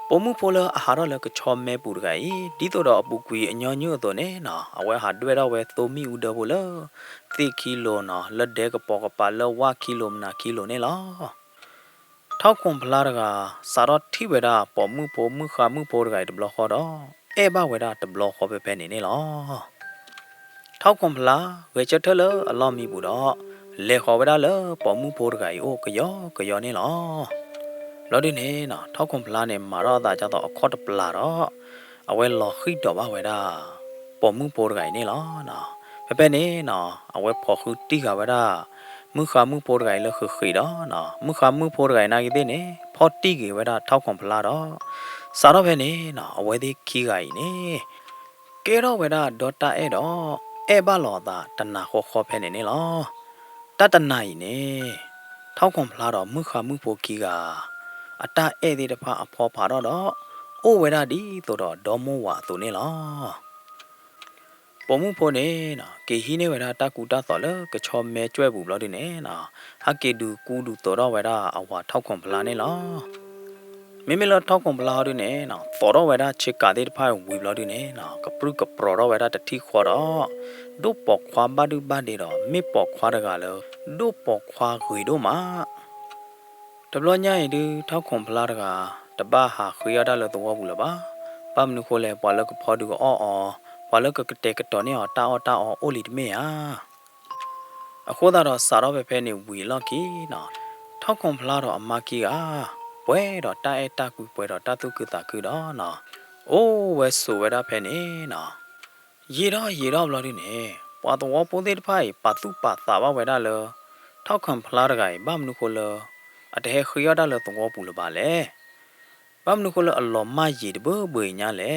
ပေါ်မှုဖိုလအာဟာရလကချောမဲပူတကဤဒီတော့အပူကွေအညောညွတ်တော့နေနော်အဝဲဟာတွဲတော့ဝဲသိုမီဥဒဘောလတိကီလိုနော်လက်တဲကပေါ်ကပါလဝကီလိုမနာကီလိုနေလောထောက်ကွန်ဖလာကစာတော့ထိဝဲတာပေါ်မှုဖိုမှုခမှုဖိုတကဤတဘလခေါ်တော့အဲဘဝဲတာတဘလခေါ်ပဲပဲနေလောထောက်ကွန်ဖလာဝဲချက်ထလအလောမီပူတော့လေခေါ်ဝဲတာလပေါ်မှုဖိုတကဤအိုကယောနေလောလော်ဒီနေနော်ထောက်ကွန်ဖလာနေမာတော့တာကြတော့အခေါ်တပလာတော့အဝဲလော်ခိတော့ပါဝဲတာပေါ်မှုပေါ်တကိုင်နေလောနော်ပဲနေနော်အဝဲဖော်ခုတိကဝဲတာမှုခမှုပေါ်တကိုင်လခိတော့နော်မှုခမှုပေါ်တကိုင်နာကြီးတဲ့နေဖော်တိကေဝဲတာထောက်ကွန်ဖလာတော့စာတော့ပဲနေနော်အဝဲသေးခီကိုင်နေကဲတော့ဝဲတာဒေါ်တာအဲ့တော့အဲဘလော်တာတနာခေါ်ဖဲနေလောတတနိုင်နေထောက်ကွန်ဖလာတော့မှုခမှုပေါ်ခီကအတာဧည့်သည်တဖာအဖော်ဖာတော့အိုဝဲတာဒီဆိုတော့ဒေါ်မိုးဝါသူနေလားပေါ်မှုဖို့နေနော်ကေဟီနေဝဲတာတကူတာတော့လေကချောမဲကျွဲဘူးလို့ဒီနေနော်ဟာကေဒူကူဒူတော့ဝဲတာအဝါထောက်ခွန်ဖလာနေလားမိမိလထောက်ခွန်ဖလာဒီနေနော်တော့ဝဲတာချစ်ကတဲ့တဖာဝီလို့ဒီနေနော်ကပရုကပရောတော့ဝဲတာတတိခေါ်တော့ဒုပေါခွာဘာဒူဘာဒီတော့မိပေါခွာတကလည်းဒုပေါခွာခွေတို့မှာတဘလညာရင်ဒီထောက်ခွန်ဖလာတကတပါဟာခွေရတာလို့တော့ဘူးလားပါပမနုခိုလေပွာလကဖော်ဒူအောပွာလကကတဲ့ကတော်နေတာအိုလီတမေယာအခုတော့စာတော့ပဲဖဲနေဝီလောက်ကြီးနော်ထောက်ခွန်ဖလာတော့အမကြီးကပွဲတော့တာအဲတာကူပွဲတော့တာတုကတာကူတော့နော်အိုးဝဲဆိုဝဲတာဖဲနေနော်ရေတော့ဘလို့ဒီနေပွာတော့ပိုးသေးတဖိုင်ပါသူပါသာဝဲတာလောထောက်ခွန်ဖလာတကပမနုခိုလောအတဲခွေရတာလို့တော့ပူလပါလေပမနုခလအလောမရီတဘွေညာလေ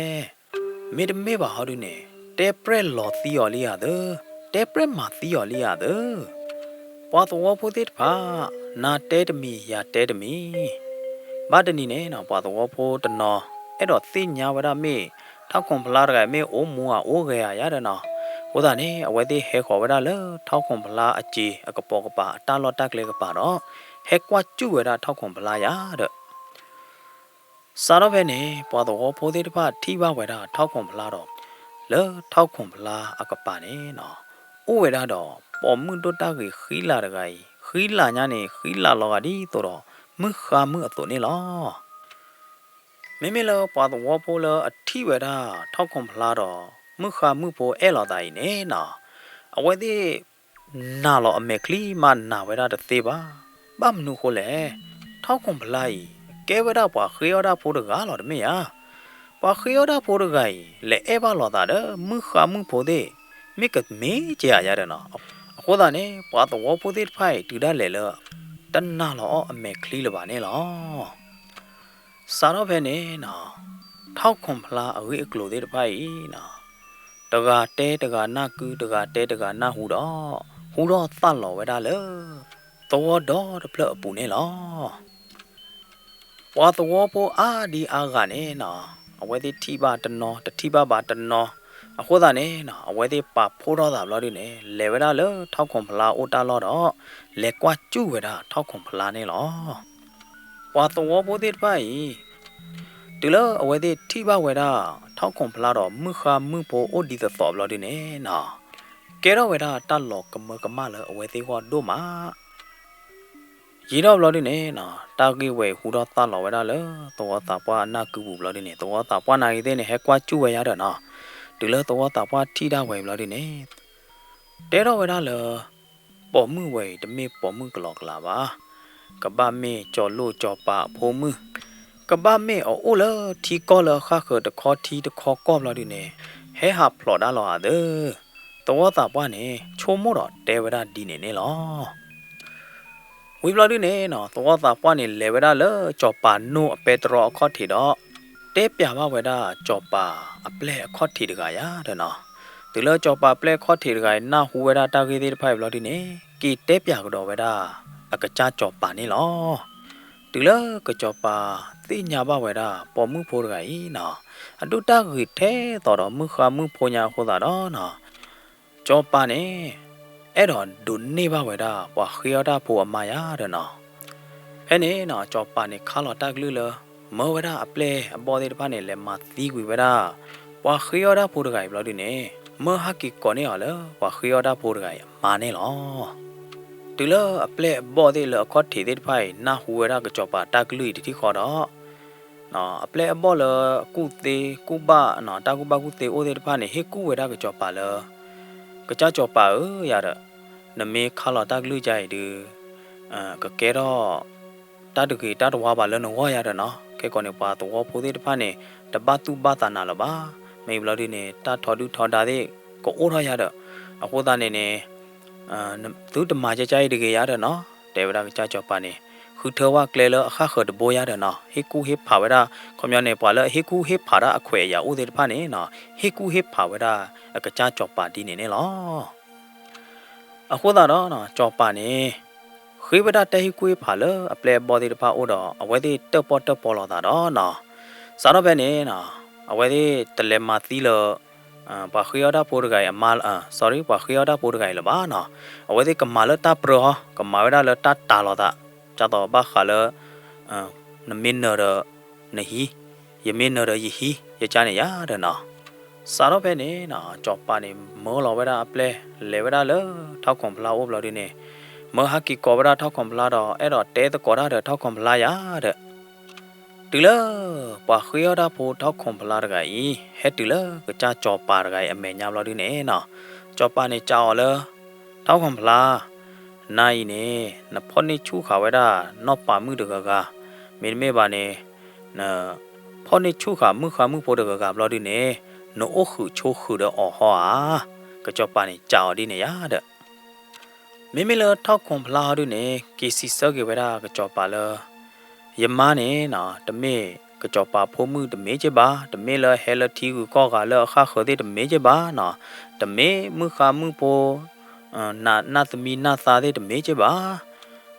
မေတမေပါဟောဒုနေတဲပရက်လော်သီယော်လီရတဲ့တဲပရက်မာသီယော်လီရတဲ့ပွားတော်ဖို့တဲ့ဖာနာတဲတမီရတဲတမီဘာတနီနေနော်ပွားတော်ဖို့တနော်အဲ့တော့သိညာဝရမေထောက်ခွန်ဖလာရကမေအိုမူဟာအိုခဲရရတယ်နော်ဟိုဒါနေအဝဲသေးဟဲခေါ်ဝရလေထောက်ခွန်ဖလာအကြီးအကပေါ်ကပါအတာလော်တက်ကလေးကပါတော့ဟဲကွာကျူဝဲတာထောက်ခွန်ဖလာရတဲ့စာတော့ပဲနေပွားတော့ဖိုးသေးတဖထိပါဝဲတာထောက်ခွန်ဖလာတော့လေထောက်ခွန်ဖလာအကပါနေနော်ဥဝဲတာတော့ပေါ်မှုတို့တာကြီးခီလာတကကြီးခီလာညာနေခီလာလောကဒီတော့မှုခါမှုအတော်နေလောမိမိလောပွားတော့ဖိုးလောအထိဝဲတာထောက်ခွန်ဖလာတော့မှုခါမှုပေါ်အဲလောတိုင်းနေနော်အဝဲသေး နာလောအမေကလီမနာဝဲတာတဲ့သေးပါဘာမနုခိုလေထောက်ခွန်ပလိုက်ကဲဝဲတာပွားခေယောတာဖိုးတကားလောတမေယာပွားခေယောတာဖိုးတကိုင်လေအဲဘာလောတာတဲ့မှုခါမှုဖိုးတဲ့မိကမေးကြရတဲ့နော်အခုသားနေပွားတော့ဖိုးတဲ့ဖိုင်တူဒါလေလောတန်နာလောအမေကလီလပါနေလောစာတော့ဖဲနေနော်ထောက်ခွန်ဖလားအဝေးအကလိုတဲ့ဖိုင်နော်တကာတဲတကာနာကူတကာတဲတကာနာဟူတော့သတ်လောဝဲတာလေတော်တော့တပလပူနေလောပွားတော်ပိုအာဒီအာကနေနော်အဝဲတိထိပါတနော်တတိပါပါတနော်အခုသားနေနော်အဝဲတိပါဖိုးတော့တာဘလို့ဒီနေလေဝဲတာလေထောက်ခွန်ဖလားအိုတာလောတော့လေကွာကျူဝဲတာထောက်ခွန်ဖလားနေလောပွားတော်ပိုတိဖိုင်ဒီလောအဝဲတိထိပါဝဲတာထောက်ခွန်ဖလားတော့မှုခါမှုပိုအိုဒီသောဘလို့ဒီနေနော်ကဲတော့ဝဲတာတတ်လောကမကမလအဝဲတိဟောတို့မှာရေတော့ဘလို့ဒီနေနော်တာကိဝဲဟူတော့တတ်လောဝဲတာလေတော်တာပွားအနာကူဘူးဘလို့ဒီနေတော်တာပွားနိုင်တဲ့နေဟဲကွာကျူဝဲရတော့နော်ဒီလောတော်တာပွားထိတာဝဲဘလို့ဒီနေတဲတော့ဝဲတာလေပေါ်မှုဝဲတမေပေါ်မှုကလောကလာပါကဘာမေကြော်လို့ကြော်ပါဖိုးမှုကဘာမေအိုလေထီကောလခါခတခေါ်ထီတခေါ်ကောဘလို့ဒီနေဟဲဟာဖလော်ဒါလောအဒတော်တာပွားနေချိုမို့တော့တဲဝဲတာဒီနေနေလောဝီဘလာဒီနေနော်တော်တာပွားနေလေဝဲတာလေကြော်ပါနိုအပေတရောအခေါ်ထီတော့တဲပြပါဝဲတာကြော်ပါအပလက်အခေါ်ထီတကရတဲ့နော်ဒီလောကြော်ပါပလက်ခေါ်ထီတကရနာဟူဝဲတာတာကေသေးတဖိုင်ဘလာဒီနေကီတဲပြကတော့ဝဲတာအကကြကြော်ပါနေလောဒီလောကကြော်ပါသိညာပါဝဲတာပေါ်မှုဖိုးတကရနော်အတုတခိထဲတော်မှုခါမှုဖိုညာဟောတာတော့နော်ကြောပါနေအဲ့တော့ဒုနေပါဝဲတာပွားခရတာဖို့အမရတဲ့နော်အဲ့နေနော်ကြောပါနေခါလော်တက်လူလမောဝဲတာအပလဲအပေါ်တဲ့တပါနေလဲမသီးကွေဝဲတာပွားခရတာဖို့တကယ်ဘလို့ဒီနေမဟကီကောနေရလဲပွားခရတာဖို့တကယ်မာနေလောဒီလအပလဲအပေါ်တဲ့လအခေါ်ထေတဲ့ဖိုင်နာဟူဝဲတာကကြောပါတက်လူတီခေါ်တော့နော်အပလဲအပေါ်လကုသေးကုပနော်တာကုပကုသေးအိုတဲ့တပါနေဟေကုဝဲတာကကြောပါလဲကကြကြောပါရတဲ့နမေခါလာတက်လူကြိုက်ဒီကကဲတော့တတကေတတဝါပါလဲနော်ဝါရတဲ့နော်ကဲကောနေပါတော့ဖိုးသေးတဖာနေတပတ်သူပါတနာလပါမေဘလဒီနေတထော်တူထော်တာတဲ့ကိုအိုရရတဲ့အခုသားနေနေသူတမကြကြိုက်တကေရတဲ့နော်တေဝရကကြကြောပါနေခုထဝကလေလအခါခဒဘောရတဲ့နော်ဟေကူဟေဖာဝရခွန်မြနေပွာလဟေကူဟေဖာရအခွေရဦးသေးတဖာနေနော်ဟေကူဟေဖာဝရအကကြကြောပါဒီနေနေလောအခုသားတော့နော်ကြောပါနေခေဝဒတဲဟိကွေးဖာလအပလေဘော်ဒီတဖာအိုတော့အဝဲဒီတက်ပေါ်လာတာတော့နော်စားတော့ပဲနေနော်အဝဲဒီတလေမာသီလပါခရတာပိုရဂိုင်အမာsorry ပါခရတာပိုရဂိုင်လပါနော်အဝဲဒီကမာလတာပရောကမာဝဒလတာတာလာတာကြတော့ဘာခါလနမင်းနရနဟီယမင်းနရယဟီရချနေရတဲ့နော်စားတော့ပဲနေနော်ကြောပါနေမောလောဝဲတာအပလေလေဝဲတာလထောက်ခွန်ဖလာအိုဘလော်ဒီနေမဟာကီကောဗရာထောက်ခွန်ဖလာတော့အဲ့တော့တဲတကောရတဲ့ထောက်ခွန်ဖလာရတဲ့ဒီလပါခရတာဖို့ထောက်ခွန်ဖလာတကကြီးဟဲ့ဒီလကကြကြောပါတကကြီးအမေညာဘလော်ဒီနေနော်ကြောပါနေကြောလထောက်ခွန်ဖလာနိုင်နေနဖောနေချူခါဝဲတာနော့ပါမှုတကကမေမေပါနေနဖောနေချူခါမှုဖို့တကကဘလော်ဒီနေနို့ခုချိုခုတော့အော်ဟောကကြောပါနေကြောဒီနေရတဲ့မိမိလထောက်ခွန်ဖလာတို့နေကေစီစောကေဝဲတာကကြောပါလယမနေနော်တမေကကြောပါဖိုးမှုတမေချပါတမေလဟဲလတီကိုကောကလအခါခေါ်တဲ့တမေချပါနော်တမေမှုခါမှုပိုနာသမီနာသာတဲ့တမေချပါ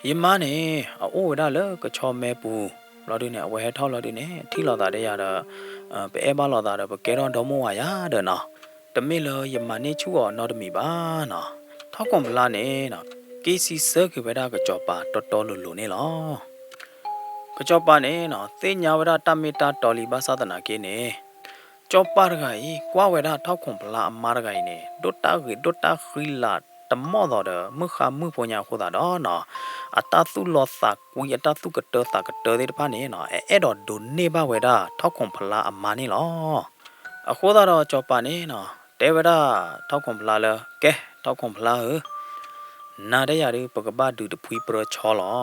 ယမနေအိုးဝဲတာလကချောမဲပူလော်ဒီနေအဝဲထောက်လော်ဒီနေထီလော်တာတဲ့ရတော့ပဲအဲပါလော်တာတော့ကဲတော့ဒေါမောဝါရတဲ့နော်တမေလယမနေချူော်နော်တမီပါနော်ထောက်ကွန်ပလာနေနော်ကေစီဆာကေဝဒါကကြောပါတော်တော်လိုနေလောကကြောပါနေနော်သေညာဝဒတမီတာတော်လီဘာသာနာကေနေကြောပါရဂိုင်ကွာဝဒါထောက်ကွန်ပလာအမာရဂိုင်နေဒိုတာခီလာတမောတော်ဒမခမှုပညာခိုတာတော့နော်အတသုလောသကွေအတသုကတသကတတဲ့ဖာနေနော်အဲ့တော့ဒိုနေဘဝဒါထောက်ကွန်ပလာအမာနေလောအခုတော့ကြောပါနေနော်တဲဝဒါထောက်ကွန်ပလာလကဲထောက်ကွန်ဖလာ นาได้ยาดิปกบ้าดูตะพุยเปรชอหรอ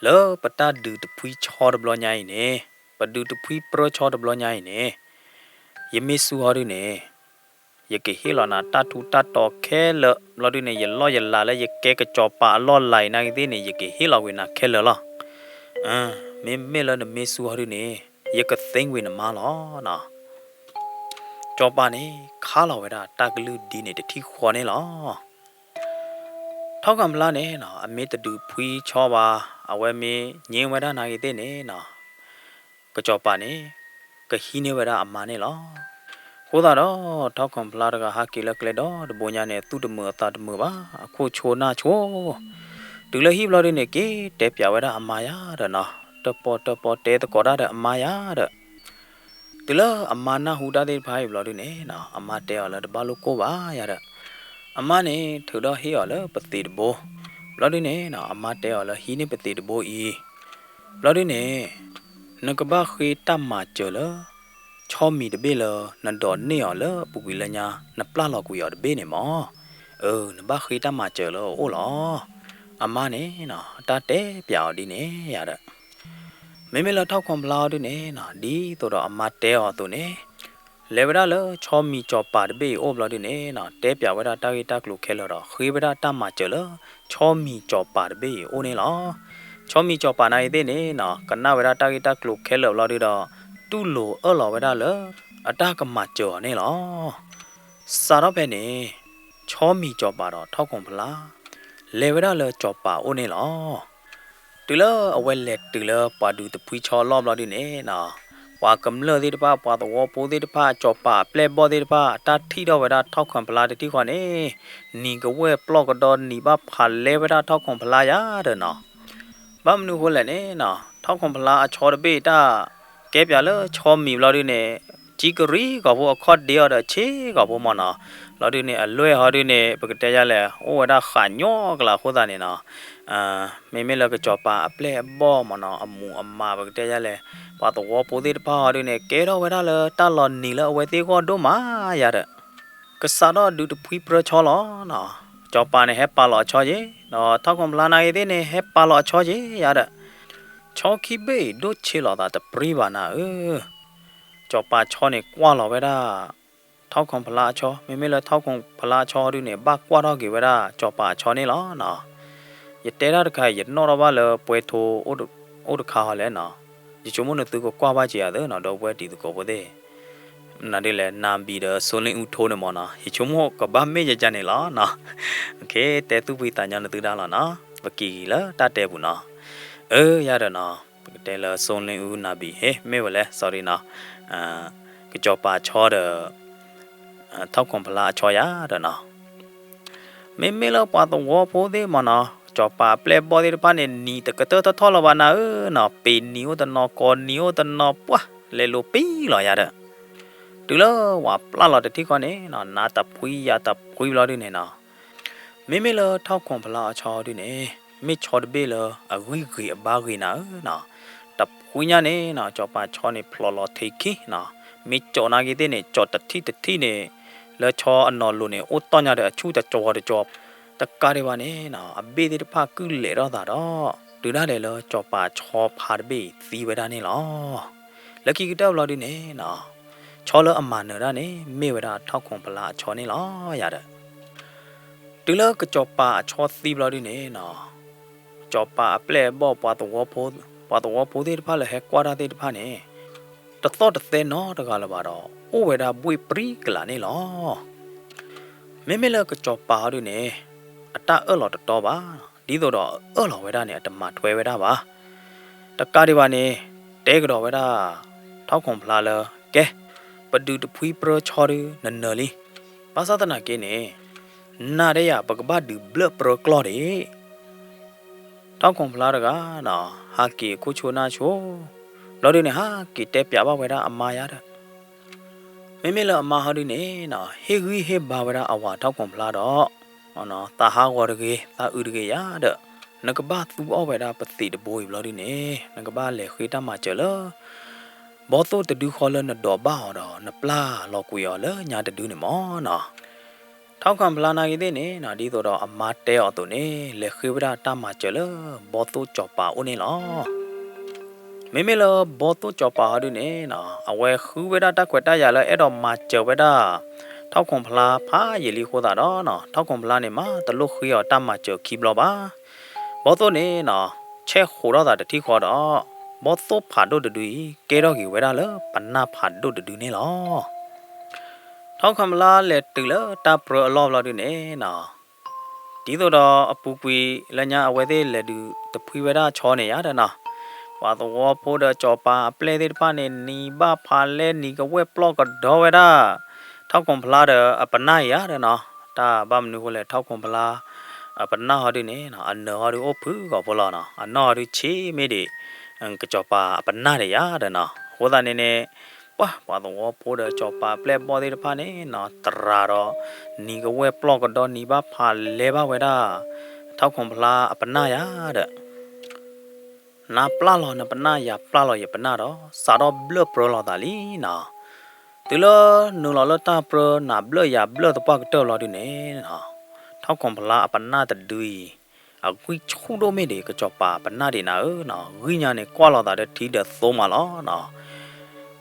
แล้วปตาดูตะพุยชอดบลอใหญ่เนี่ยปดูตะพุยเปรชอดบลอใหญ่เนี่ยยังไม่สู้เขาด้วยเนี่ยยังเกหิลนาตาทูตาตอแค่ละเราด้วยเนี่ยยังล้อยังลาแล้วยังแกกระจอบปะล้อไหลนายที่เนี่ยยังเกหิลาเวนักแค่ละล่ะไม่ละเนี่ยไม่สู้เขาด้วยเนี่ยยังก็เต็งเวนัมาล้อนะจอบปะเนี่ยข้าเราเวลาตากลือดีเนี่ยที่ขวาเนี่ยล้อเท่ากับละเนี่ยนะอเมตดูพุยชอบว่าเอาไว้มีเงี้ยเวลานายที่เนี่ยนะก็จอบปะเนี่ยก็หินเวลาอามาเนี่ยล้อโคตรดอท้องคำพลาดก็ฮักกิลกเลดอดบุญญาเนี่ยตุดมือตาดมือบ้าโคโชน่าโชดูเลยฮิบลอดิเนี่ยเก๋เตปยาวเวดาอามายาเดนะตปอเตตกอดาเดอามายาเดดูเลยอามานาฮูดาเดพายบลอดิเนี่ยนะอามาเตอละดบาลุโกบ้ายาเดอามาเนี่ยถือดอฮิอละปฏิดโบบลอดิเนี่ยนะอามาเตอละฮิเนี่ยปฏิดโบอีบลอดิเนี่ยนักบ้าขีตามมาเจอละชอบมีเดเบลนันดอนเนี่ยละปุกิลญานับปลาหลอกกุยอดเบเนี่ยมอนับบ้าขีตามมาเจอละโอ้หรออามาเนี่ยนะตาเตะเปียวดีเนี่ยยาดไม่ละเท่าความลาวดีเนี่ยนะดีตัวเราอามาเตะตัวเนี่ยเลเวลาละชอบมีจอบปาดเบโอบลาดีเนี่ยนะเตะเปียวเวลาตากิตากลุกเคลละขีเวลาตามมาเจอละชอบมีจอบปาดเบโอเนี่ยละชอบมีจอบปาดไหนเดเนี่ยนะกันน่าเวลาตากิตากลุกเคลละดีดอတူလိုအော်လော်ဝဲဒါလအတကမကြော်နေလောစာတော့ပဲနေချောမီကြော်ပါတော့ထောက်ကုန်ဖလားလေဝဲဒါလကြော်ပါအိုနေလောတူလအဝဲလက်တူလပါဒူတပွီချောလောဘလောဒီနေနော်ပွာကမ္လဒီတပါပွာတော့ပိုဒီတပါကြော်ပါပလက်ဘောဒီတပါတာထီတော့ဝဲဒါထောက်ခွန်ဖလားတိခွန်နေနီကဝဲပလော့ကတော့နီပါဖာလေဝဲဒါထောက်ခွန်ဖလားရတဲ့နော်ဘာမနုဟိုလဲနေနော်ထောက်ခွန်ဖလားအချောတပိတာแกเปียเลยชอมมีเราดิเนี่ยจิกรีกับพวกคอดเดียวเด้อเชกับพวกมันนะเราดิเนี่ยลวยหาดิเนี่ยปกติจะแหละโอ้ได้ขันย่อกละโคตรเนี่ยนะไม่เราก็จอปาเปล่บ่มันนะอมูอมาปกติจะแหละปาตัวปูติพาดิเนี่ยแกเราไว้ได้เลยตลอดนี่แล้วไว้ตีก็ดูมาอย่าเด้อก็สาดดูตุพุยเปรชอลนะจอปาเนี่ยให้ปาหล่อชอเจนะถ้าความลานายดิเนี่ยให้ปาหล่อชอเจอย่าเด้อชอคิเบดูเชลอดาตะปรีบานาจอปาชอเนี่ยกว่าหล่อไว้ได้เท่าของพลาชอไม่ละเท่าของพลาชอดูเนี่ยบ้ากว่าเรากี่ไว้ได้จอปาชอนี่ล้อนะอย่าเตะได้ใครอย่านอร์บ้าเลยป่วยโทโอดข้าวเลยนะยิ่งชั่วโมงนึงตัวก็กว่าบ้าเจียเด้อนะดอกบัวดีตัวก็บ่ได้นั่นดิแหละน้ำบีเด้อโซลิงอุทโธเนี่ยมั้งนะยิ่งชั่วโมงก็บ้าไม่จะจานนี่ล้อนะโอเคแต่ตัวพี่ตาญาณตัวได้แล้วนะเมื่อกี้ละตาเตะบุญนะยาเด้อนะเตลโซนลิงอูนาบีเฮ้ไม่ว่าเลย sorry นะก็จอปาชอเด้อเท่าของพลาชอยาเด้อนะไม่ละปาตัววัวโพเดมันนะจอปาเปลบอดีปาเนี่ยนี่แต่ก็เตอทอละวานะนะเป็นนิ้วตะนอกอนนิ้วตะนอปะเลโลปีหรอยาเด้อดูแล้วว่าปลาหลอดที่ก่อนเนี่ยนะนาตะพุยยาตะพุยหลอดเนี่ยนะไม่ละเท่าของพลาชอดิเนี่ยไม่ชอดเบลอกุยกุยบ้ากุยนะตับกุยเนี่ยนะจอปาชอเนี่ยพลอเทคีนะไม่จอนากิเตเนี่ยจอตัดที่เนี่ยแล้วชออันนอลูเนี่ยโอตอนยาเดชูจะจอเดจอบตะการิวาเนี่ยนะอับเบดิพากุเลรอดาดอดูได้เลยจอปาชอพาเบตีเวดานี่หรอแล้วกี่เจ้าเราดิเนี่ยนะชอแล้วอามาเนอเนี่ยไม่เวดาเท่าของพลาชอนี่หรอยาเดดูแล้วก็จอปาชอตีเราดิเนี่ยนะจอปาเปล่บ่ปาตัวโพธิพาเลยกว่าได้พาเนี่ยตะตอตะเตนอตะกาลบาดอโอเวดาบุยปรีกลานี่หรอไม่ละก็จอปาด้วยเนี่ยอัตตาหลอตะตอบาดีตัวดอหลอเวดาเนี่ยตะมาถวยเวดาบาตะกาดิวาเนี่ยเตกดอเวดาเท่าของพลาเลยแกปดูตะพุยเปรชอดืนันเนลีภาษาตะนาเกเนี่ยนาเดียปกบ้าดูเบลเปรกลอเดเท่าของพลาดกันนะฮักกี้คุชนาโชเราดูเนี่ยฮักกี้เตะปยาบ้าเวดาอามายาดไม่ละอามาฮาดูเนี่ยนะเฮกุยเฮบ้าเวดาอาวาเท่าของพลาดอ๋อนะตาฮาวรเกตาอุดเกยาเดนักบ้าตัวเอาเวดาปฏิดบอยเราดูเนี่ยนักบ้าเล่คุยตามมาเจอเลยบอตัวจะดูคอเลนดอบ้าดอนับปลาเราคุยเอาเลยญาติดูเนี่ยมอนะ ထောက်ခံပလာနာကြီးတဲ့နေနော်ဒီတော့အမတဲအော်တုန်နေလေခိဝဒတာမကျလဘောတုကြောပါဦးနေလောမေမေလဘောတုကြောပါဟာဒုနေနော်အဝဲခူဝဒတာခွတ်တရလဲအဲ့တော့မကျဝဒထောက်ခွန်ဖလားဖာရေလီခိုးတာတော့နော်ထောက်ခွန်ဖလားနေမှာတလုခွေရတာမကျခီဘလပါဘောတုနေနော်ချဲခိုးတော့တာတတိခေါ်တော့ဘောတုဖာဒုဒဒူကဲတော့ကြီးဝဒလဲပနာဖာဒုဒဒူနေလောထောက်ခံမလားလက်တူလတာပရအလောဘလာဒူနေနော်ဒီတော့အပူပွေလညာအဝဲသေးလက်တူတဖွေဝဒချောနေရတယ်နော်ဝါတော့ဖိုးတဲ့ကြောပါပလဲတဲ့ဖာနေနီဘာဖာလဲနီကဝဲပလော့ကတော့ဝဲတာထောက်ခွန်ဖလားတဲ့အပနာရတယ်နော်ဒါဘာမနုကိုလဲထောက်ခွန်ဖလားအပနာဟာဒီနေနော်အနော်ဟာဒီအဖူကဘလာနော်အနော်ဒီချီမေဒီကကြောပါအပနာရရတယ်နော်ဟိုတာနေနေဝါတော့ဖိုးတဲ့ကြောပါပလဲပေါ်တဲ့ဖာနေနော်တရာတော့နီကဝဲပလော့ကတော့နီဘာဖာလဲဘာဝဲတာထောက်ခွန်ဖလားအပနာရတဲ့နာပလာလောနပနာယပလာလောယပနာတော့စာတော့ဘလပရလောတာလီနော်တူလနူလောလတာပရနာဘလယဘလတပတ်တော့လောဒီနေနော်ထောက်ခွန်ဖလားအပနာတဒူီအကွိချိုးတော့မေဒီကကြောပါပနာဒီနာနော်ဝိညာဉ်နဲ့ကွာလောတာတဲ့ထီးတဲ့သုံးမလောနော်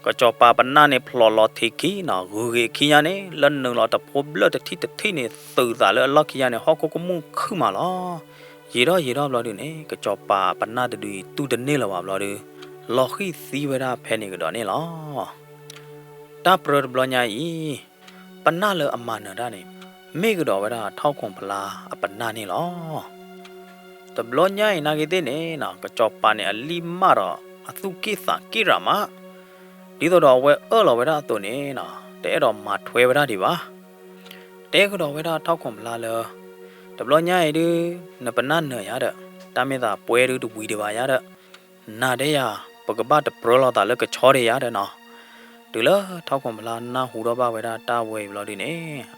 ကကြောပါပနာနဲ့ဖလော်လောထေကီနော်ဂူဂေခီယာနဲ့လန်နူလောတဖိုဘလတထီတထိနဲ့သူတာလေလော်ခီယာနဲ့ဟောကကမှုခုမလောရေတော့ဘလော်ဒီနေကကြောပါပနာတဒူတူတနေလောဘလော်ဒီလော်ခီစီဝရာဖဲနေကတော့နေလောတာပရဘလော်ညာဤပနာလအမနာဒါနေမေကတော့ဝရာထောက်ခွန်ဖလားအပနာနေလောတဘလော်ညာဤနာကေတဲ့နေနော်ကကြောပါနေအလီမတော့အသုကိသကိရမဒီတော့ဝဲလော်ဝရာတုန်နေနော်တဲတော့မထွဲဝရာဒီပါတဲကတော့ဝရာထောက်ခွန်ဖလားလောတဘလညာရည်နပနနရတဲ့တမေသာပွဲရတူဝီတပါရတဲ့နာတဲ့ရပကပတ်ပရလောတာလကချောရရတဲ့နော်တူလထောက်ခွန်မလားနာဟူတော့ပါဝဲတာတာဝဲဘလောဒီနေ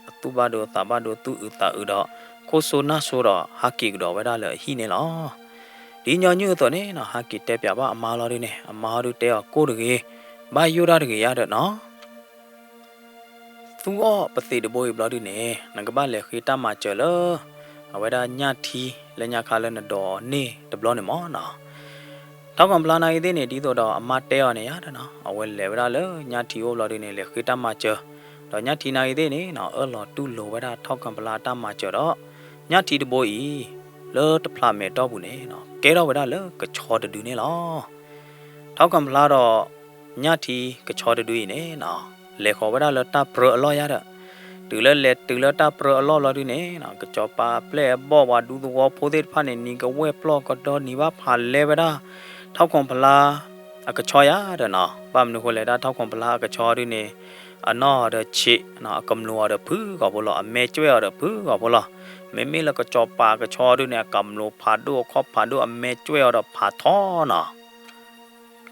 အတူပါတော့တာပါတော့သူဥတာဥတော့ကိုဆိုနာဆိုတော့ဟာကီကတော့ဝဲတာလေဟိနေလောဒီညညွတ်တော့နေနော်ဟာကီတဲပြပါအမားလောဒီနေအမားတို့တဲကိုတကေဘာယူရတကေရတဲ့နော်သူပတိတဘိုးဘလောဒီနေငကပါလေခိတမကျလောအဝဲဒါညတီလညာခါလဲနတော်နေတဘလနေမောနော်ထောက်ကံပလာနာရည်တဲ့နေဒီတော့အမတဲရနေရတယ်နော်အဝဲလေဝဒါလေညတီဟောဘလနေလေခိတမကျတော့ညတီနာရည်တဲ့နေနော်လောတူလိုဝဲဒါထောက်ကံပလာတမကျတော့ညတီတဘိုးဤလောတဖလာမဲတော့ဘူးနေနော်ကဲတော့ဝဲဒါလေကချောတတူနေလောထောက်ကံပလာတော့ညတီကချောတတူနေနော်လေခေါ်ဝဲဒါလေတပရအလောရတဲ့တူလတာပရအလော်လော်ဒီနေနော်ကကြောပါပလဲဘောဝါဒူသောဖိုးတဲ့ဖာနေနီကဝဲပလော့ကတော့နီဘာဖာလဲဝဒါထောက်ခွန်ဖလားအကချောရတဲ့နော်ပမနုခလေတာထောက်ခွန်ဖလားအကချောဒီနေအနော်တဲ့ချစ်နော်အကမလောရဖူးကဘောလောအမဲကျွဲရဖူးကဘောလောမေလကကြောပါကချောဒီနေကမလောဖာဒိုခောဖာဒိုအမဲကျွဲရဖာထောနော်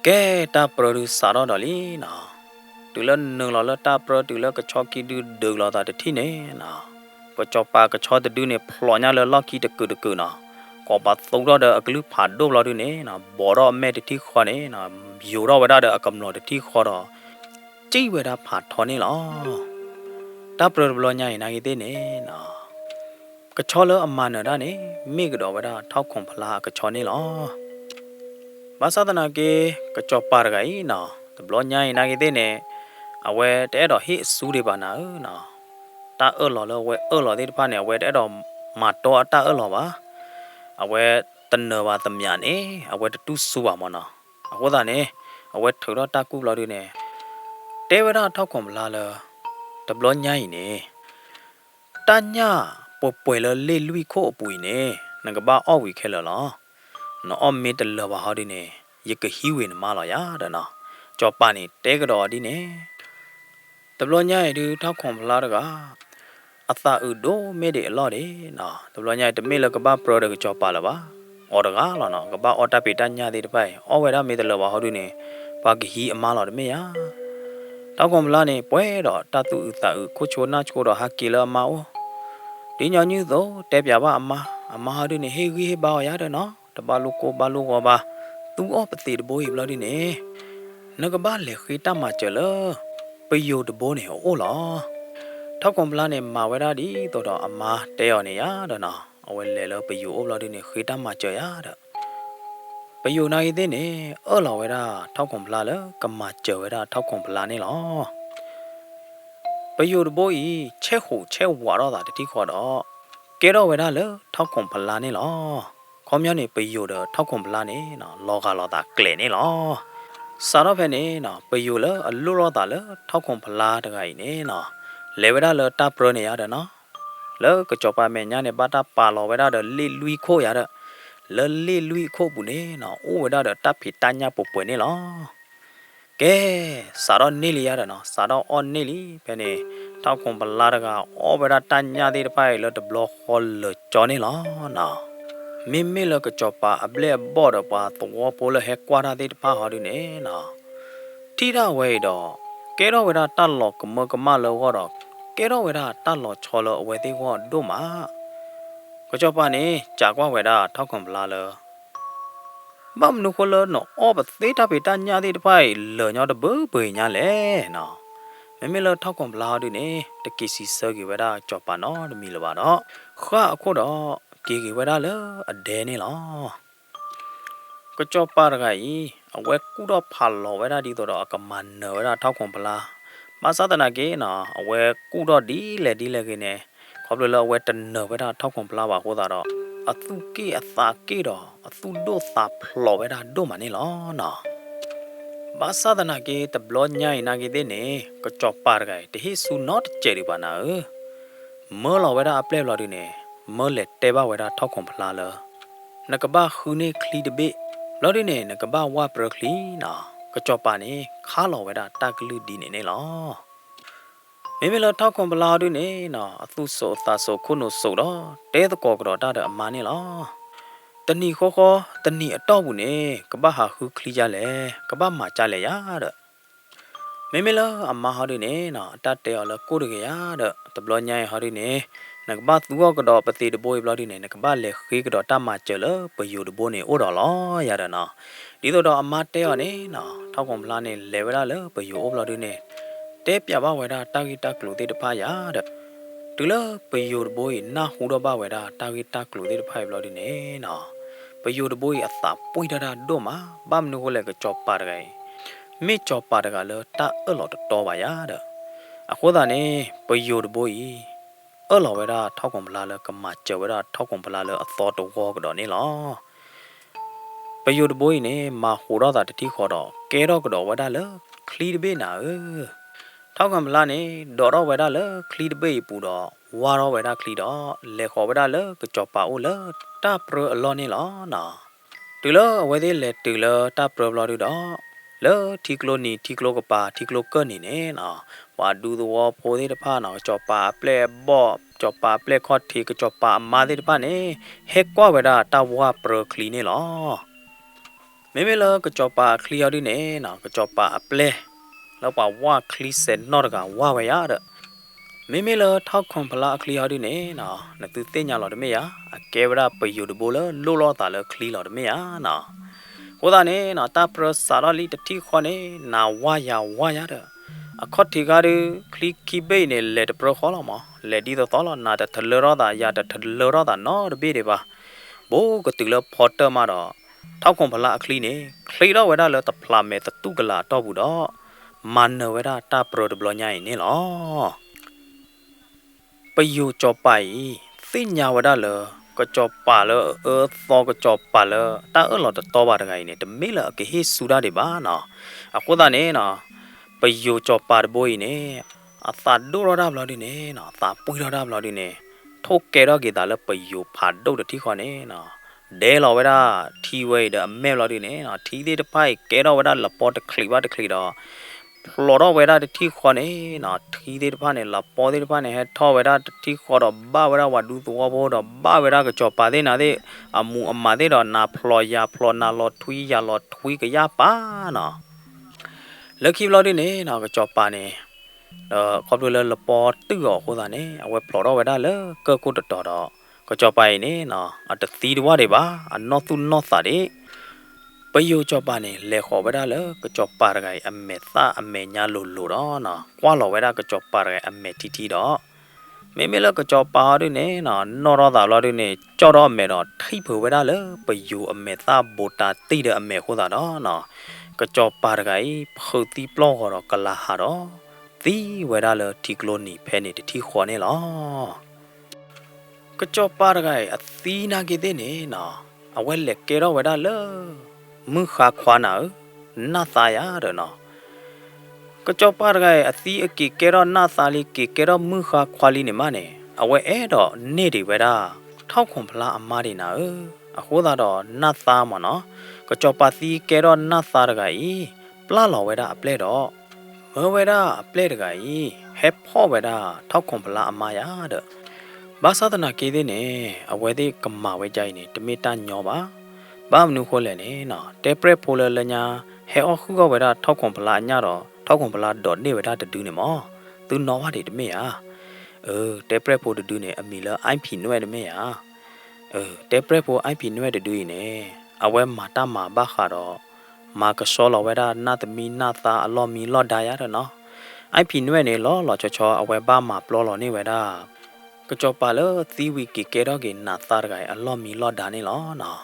ကဲတာပရိုဒူဆာတော့လီနော်တူလနငလတာပရတူလကချောကီဒူဒူလာတာတတိနေနော်ကချောပါကချောတဒူနေဖလောညာလလကီတကူနော်ကောပါသုံးတော့တဲ့အကလူဖာဒိုလာဒူနေနော်ဘောရမဲတတိခေါ်နေနော်ယူတော့ဝဒတဲ့အကမလောတတိခေါ်တော့ကြိဝဒဖာထောနေလောတာပရဘလောညာရင်နာကြီးတဲ့နေနော်ကချောလအမနဒါနေမိကတော့ဝဒထောက်ခွန်ဖလားကချောနေလောဘာသာတနာကေကချောပါရဂိုင်နော်တဘလောညာရင်နာကြီးတဲ့နေအဝဲတဲတော့ဟိဆူးတွေပါနာနော်တာလော်ဝဲလော်တဲ့ဖာနေဝဲတဲတော့မတော်တာလော်ပါအဝဲတနဝသမ ्या နေအဝဲတူဆူပါမနော်အခုသာနေအဝဲထော်တော့တာကူလော်တွေနေတဲဝရထောက်ခွန်မလားလတဘလညိုင်းနေတညာပွယ်လလေလူခိုးအပူနေငကဘာအော်ဝီခဲလော်နော်အမေတလော်ပါဟောဒီနေရကဟီဝင်းမလာရတဲ့နော်ကြောပါနေတဲကတော့ဒီနေတဘလညာရည်ထောက်ခွန်ဖလားတကအသာဥဒိုမေဒီအလော်ဒီနော်တဘလညာတမေလကဘာပရိုဒကကြောပါလာပါအော်တကားလောနော်ကဘာအော်တပေတညာသေးတပိုင်အော်ဝဲရမေတလောပါဟောဒီနေပါကဟီအမလော်တမေရထောက်ခွန်ဖလားနေပွဲတော့တတုဥတာဥခိုချိုနာချိုတော့ဟာကီလာမောဒီညညူသောတဲပြပါအမဟာဒီနေဟေဂီဟေဘာရတဲ့နော်တပါလူကိုဘာလူကောပါသူအော်ပတိတဘိုးဟီဘလော်ဒီနေနကဘာလေခိတမကျလပယိုတဘောနေဟောလား ထောက်ကွန်ပလာနဲ့မာဝဲတာဒီတော့အမားတဲရော်နေရတော့နော်အဝဲလေလောပယူအုပ်လော်ဒီနေခေတမှာကြော်ရတော့ပယူနိုင်တဲ့နေအော်လော်ဝဲတာထောက်ကွန်ပလာလကမာကြော်ဝဲတာထောက်ကွန်ပလာနေလောပယူတဘိုးဤချက်ဟုချက်ဝါတော့တာတတိခေါ်တော့ကဲတော့ဝဲတာလထောက်ကွန်ပလာနေလောခေါမျောနေပယူတော့ထောက်ကွန်ပလာနေနော်လောကလောတာကလေနေလောစာတော့ဖဲနေနော်ပယူလအလူရောတာလထောက်ကွန်ပလာတကိုင်နေနော်လေဝဲတာလတာပရနေရတယ်နော်လောကကြောပါမဲညာနေပါတာပါလောဝဲတာလေလူခိုးရတဲ့လလေလူခိုးဘူးနေနော်အိုဝဲတာတပ်ဖီတညာပပွနေလောကဲစာတော့နေလီရတယ်နော်စာတော့အော်နေလီဖဲနေထောက်ကွန်ပလာတကအော်ဝဲတာတညာသေးတဖိုင်လောတဘလောဟောလကြောနေလောနော်မိမိလကကြောပါအပလက်ဘော်တော့ပါတော့ပိုလဟက်ကွာတာသေးတပါဟာဒီနေနော်ထိရဝဲတော့ကဲတော့ဝဲတာတတ်လောကမလောတော့ကဲတော့ဝဲတာတတ်လောချောလောအဝဲသေးကောတို့မှာကကြောပါနေကြာကွာဝဲတာထောက်ကွန်ပလာလောမမနုခလနော်အော်ပသေးတာပေတညာသေးတဖိုင်လောညောတဘပွေညာလေနော်မိလထောက်ကွန်ပလာဒီနေတကီစီဆောကြီးဝဲတာကြောပါနော်တမီလပါတော့ခါအခုတော့ကေဝဲတာလောအဒဲနေလောကကြောပါရကီအဝဲကူတော့ဖာလောဝဲတာဒီတော့အကမန်နော်ဝဲတာထောက်ကွန်ပလာမသဒနာကေနော်အဝဲကူတော့ဒီလေကေနေခေါပလလောဝဲတနော်ဝဲတာထောက်ကွန်ပလာပါဟောတာတော့အသူကေအသာကေတော့အသူတို့သာဖလောဝဲတာတို့မနေလောနော်ဘာသဒနာကေတဘလောညိုင်နာကေတဲ့နေကကြောပါရကီတဟိဆူနော့ချေရီပါနာမောလောဝဲတာအပလက်လော်ဒီနေမောလက်တဲဘဝဲတာထောက်ကွန်ပလာလောနကဘာခူနေခလီတဘေလော်ဒီနေနကဘာဝါပရခလီနော်ကကြောပါနေခါလော်ဝဲတာတကလူဒီနေလောမိလောထောက်ကွန်ပလာဒီနေနော်အသူဆိုအသာဆိုခုနိုဆိုတော့တဲတကောကတော့တာအမားနေလောတဏီခေါတဏီအတော့ဘူးနေကဘာဟာခူခလီကြလေကဘာမှာကြလေရတဲ့မိလောအမဟာဒီနေနော်အတတဲော်လကိုရကရတဲ့တဘလညိုင်ဟာဒီနေနကဘာသူကတော့ပတိတဘိုးဘလဒီနေနကဘာလေခေကတော့တမကျလပယူတဘိုးနေအိုတော်လောရတဲ့နော်ဒီတော့အမတဲော်နေနော်ထောက်ကွန်ပလာနေလေဝဲလာပယူအိုဘလဒီနေတဲပြဘဝဲတာတာဂီတကလူတေတဖာရတဲ့တူလပယူတဘိုးနာဟူတော့ဘဝဲတာတာဂီတကလူတေတဖိုင်ဘလဒီနေနော်ပယူတဘိုးအသာပွိတာတော့မှာဘမ်နုကိုလေကချောပါရခိုင်မေချောပါတကလောတာအလောတော်ပါရတဲ့အခုသာနေပယိုတဘိုးဤအလောဝဲတာထောက်ကွန်ပလာလကမကျဝဲတာထောက်ကွန်ပလာလအသောတော်ကတော့နေလောပယိုတဘိုးဤနေမဟိုတော့တာတတိခေါ်တော့ကဲတော့ကတော့ဝဲတာလခလီတဘေးနာထောက်ကွန်ပလာနေဒေါ်တော့ဝဲတာလခလီတဘေးပူတော့ဝါတော့ဝဲတာခလီတော့လေခေါ်ဝဲတာလကကြောပါအိုလတာပရအလောနေလောနော်တူလဝဲသေးလေတူလတာပရဘလော်တော့လောတီကလိုနီတီကလိုကပါတီကလိုကနေနေနော်ဝါဒူသောဖိုးသေးတဖာနော်ကြောပါပလက်ဘော့ကြောပါပလက်ခေါ်တီကကြောပါအမာသေးတဖာနေဟက်ကွာဝဲတာတာဝါပရခလီနေလောမေလောကကြောပါခလီရဒီနေနော်ကကြောပါအပလက်လောက်ပါဝါခလီစက်နော်တကဝါဝဲရတဲ့မေလောထောက်ခွန်ဖလာခလီရဒီနေနော်နသူတင်ညာလော်တမေရအကဲဝရပယူတဘိုလလိုလောတာလခလီလော်တမေရနော်ဟိုဒါနေနော်တာပရစာရလီတတိခေါနေနာဝါရတဲ့အခတ်တီကားခလီကီဘေးနေလက်ပရခေါလာမလက်ဒီတော့လာနာတထလရတာရတထလရတာနော်တဘေးတွေပါဘိုးကတူလဖော်တမတော့ထောက်ခွန်ဖလာအခလီနေခလီတော့ဝဲတာလတဖလာမဲတတုကလာတော့ဘူးတော့မန်နဝဲတာတာပရဒဘလညိုင်နေလောပယူကြောပိုင်သိညာဝဲတာလကကြောပါလသောကကြောပါလတာလောတော်ပါတကိုင်နေတမေလကဟေဆူဒါတွေပါနော်အခုသားနေနော်ပယိုကြောပါဘိုးနေအသာဒိုရဒါဘလာဒီနေနော်သာပွေရဒါဘလာဒီနေထုတ်ကဲတော့ကေတာလပယိုဖာဒုတ်တတိခေါနေနော်ဒဲလောဝဲတာထီဝဲဒအမဲလာဒီနေနော်ထီသေးတဖိုက်ကဲတော့ဝဲတာလပေါ်တခလီပါတခလီတော့လောတော့ဝဲတာတတိခေါနေနော်ထီသေးတဖာနေလပေါ်သေးတဖာနေဟဲထောဝဲတာတတိခေါတော့ဘာဝဲတာဝဒူသောဘောတော့ဘာဝဲတာကကြောပါသေးနာသေးအမူအမာသေးတော့နာဖလော်ယာဖလော်နာလော်ထွီယာလော်ထွီကရပါနော်လက်ခိဘလော်ဒီနေနော်ကကြောပါနေခေါပလိုလပေါ်တူရောဟိုသာနေအဝဲဖလော်တော့ဝဲတာလေကကုတ်တော်တော့ကကြောပိုင်နေနော်အတသီတဝါတွေပါအနော်သူနော်သာတွေပယိုကြောပါနေလေခေါ်ဝဲတာလေကကြောပါရကိုင်အမေသာအမေညာလိုတော့နော်ကွာလော်ဝဲတာကကြောပါရကိုင်အမေတီတော့ မေလကကြောပါရနေနော်နော်ရတာလာရနေကြောတော့မဲတော့ထိပ်ဖို့ဝဲတာလေပယူအမေသာဘောတာတိတဲ့အမေဟိုတာတော့နော်ကကြောပါရကအိဖုတ်တီပလောတော့ကလာဟာတော့သီဝဲတာလေတီကလိုနီဖဲနေတတိခေါ်နေလောကကြောပါရကအိအသီးနာကေတဲ့နေနော်အဝဲလက်ကေတော့ဝဲတာလေมึงขาควานานาตายาเด้อเนาะก็จอปาร์ไกอตีอกิเกรอนาตาลีกิเกรอมึงขาควาลีเนี่ยมาเนี่ยเอาไว้ดอเนดิเวดาเท่าคงพลาอามาดินะอะโคดาดอนาตามาเนาะก็จอปาตีเกรอนาตาร์ไกปลาหลอเวดาเปลดอเมื่อเวดาเปลดไกเฮปพ่อเวดาเท่าคงพลาอามายาเด้อบาสาตนาเกเดเนี่ยเอาไว้ได้กำมาไว้ใจเนี่ยตะเมตาญอบ้าบ้ามนุโคเลเนี่ยเนาะเตเปรโพเลลญาเฮอคุก็เวดาเท่าคงพลาญาดอเท่าคงพลาดอดเนี่ยเวดาตะดูเนี่ยมอตูนอว่าดิตะเมอ่ะเตเปรโพตะดูเนี่ยอมีละไอผีนวยตะเมอ่ะเตเปรโพไอผีนวยตะดูเนี่ยเอาไว้มาตามาบ้าขาดอมากะซอลอเวดานาตะมีนาตาอลอมีลอดายาเด้อเนาะไอผีนวยเนี่ยลอชอเอาไว้บ้ามาปลอลอเนี่ยเวดากะจอปาเลตีวีกิเกดอเกนาตาร์ไกอลอมีลอดาเนี่ยลอเนาะ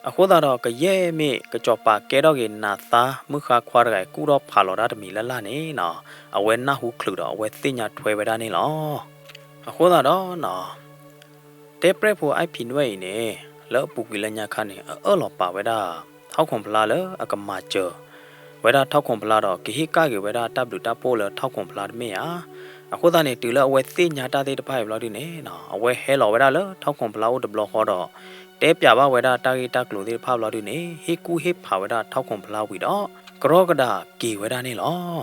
အခုသာတော့ကရဲမေကကြောပါကဲတော့ကေနာသာမခခွာရကကူတော့ဖာလော်ရတမီလလနေနော်အဝဲနာဟုခလူတော့အဝဲသိညာထွဲဝဲတာနေလောအခုသာတော့နော်တေပရဖို့အိုက်ဖီနွဲနေလောပူကီလညာခါနေအော်လောပါဝဲတာထောက်ခွန်ဖလာလအကမာချေဝဲတာထောက်ခွန်ဖလာတော့ကိဟိကကေဝဲတာတပ်လူတပ်ပိုးလထောက်ခွန်ဖလာမေယာအခုသာနေတူလအဝဲသိညာတာတဲ့တဖိုင်ဘလော်ဒီနေနော်အဝဲဟဲလော်ဝဲတာလထောက်ခွန်ဖလာဦးတဘလော်ခေါ်တော့တဲပြပါဝဲတာတာဂီတာကလိုသေးဖောက်လာတူနေဟေကူဟေဖာဝဲတာထောက်ခွန်ဖလာဝီတော့ကရောကဒါကီဝဲတာနေလော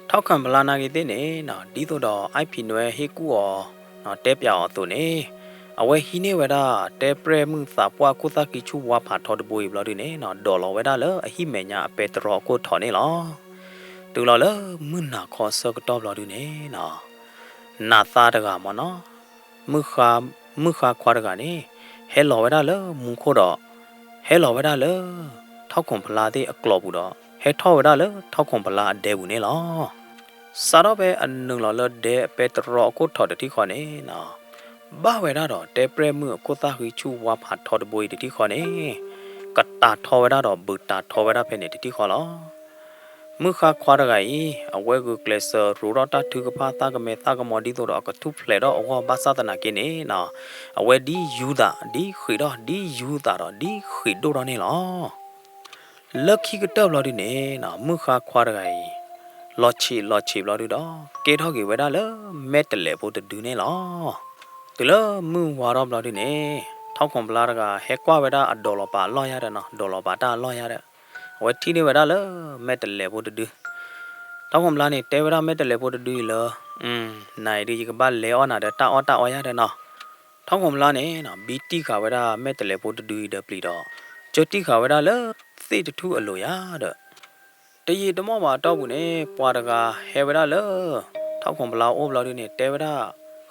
ထောက်ခံဖလာနာကြီးတဲ့နေနော်ဒီတော့အိုက်ဖီနွဲဟေကူအော်နော်တဲပြအောင်သူနေအဝဲဟီနေဝဲတာတဲပရဲမှုစာပွားကုသကီချူဝါဖာထော်တပွေဘလာတူနေနော်ဒေါ်လာဝဲတာလေအဟိမေညာအပေတရောကိုထော်နေလောတူလောလေမွနာခေါ်စကတော့ဘလာတူနေနော်နာသာတကမနော်မခခွာတကနေဟဲလော်ဝဲတာလေမူခိုတော့ဟဲလော်ဝဲတာလေထောက်ခွန်ဖလာတဲ့အကလော်ဘူးတော့ဟဲထောက်ဝဲတာလေထောက်ခွန်ဖလာအဒဲဘူးနေလောစာတော့ပဲအနုံလော်လေဒဲပေတရောကိုထော်တတိခေါ်နေနော်ဘာဝဲတာတော့တဲပရဲမှုကိုသားခီချူဝါဖာထော်တပွေတတိခေါ်နေကတာထော်ဝဲတာတော့ဘူတာထော်ဝဲတာဖဲနေတတိခေါ်လောมึขควาดไกอเวกุเกลเซอร์รูรอตาทุกพาตากเมตากมอดีตัวดอกทุเพลดออวบาซาตนากินเนนะอเวดียูดาดีขีดอดียูดาดอดีขีดโดรอเนลอลักขีกตบลอดิเนนะมึขควาดไกลอชีลอดิดอเกทอกิเวดาเลเมตเลโบตดูเนลอตุลมึวารอบลอดิเนท้องคอมปลาดกาเฮกว่าเวดาอดอลปาลอยาเดนะดอลปาตาลอยาเดဝဲတီနေဝဲတာလေမဲတလဲဖို့တူတောင်းကမလာနေတဲဝဲတာမဲတလဲဖို့တူလနိုင်ဒီကဘာလဲအော်နာတဲ့တာအော်ရတယ်နော်တောင်းကမလာနေနော်ဘီတီခါဝဲတာမဲတလဲဖို့တူတယ်ပလီတော့ကျတီခါဝဲတာလေသိတထူအလိုရတဲ့တရီတမောမှာတောက်ဘူးနေပွာတကဟဲဝဲတာလေထောက်ခွန်ပလာအိုးဘလာဒီနေတဲဝဲတာ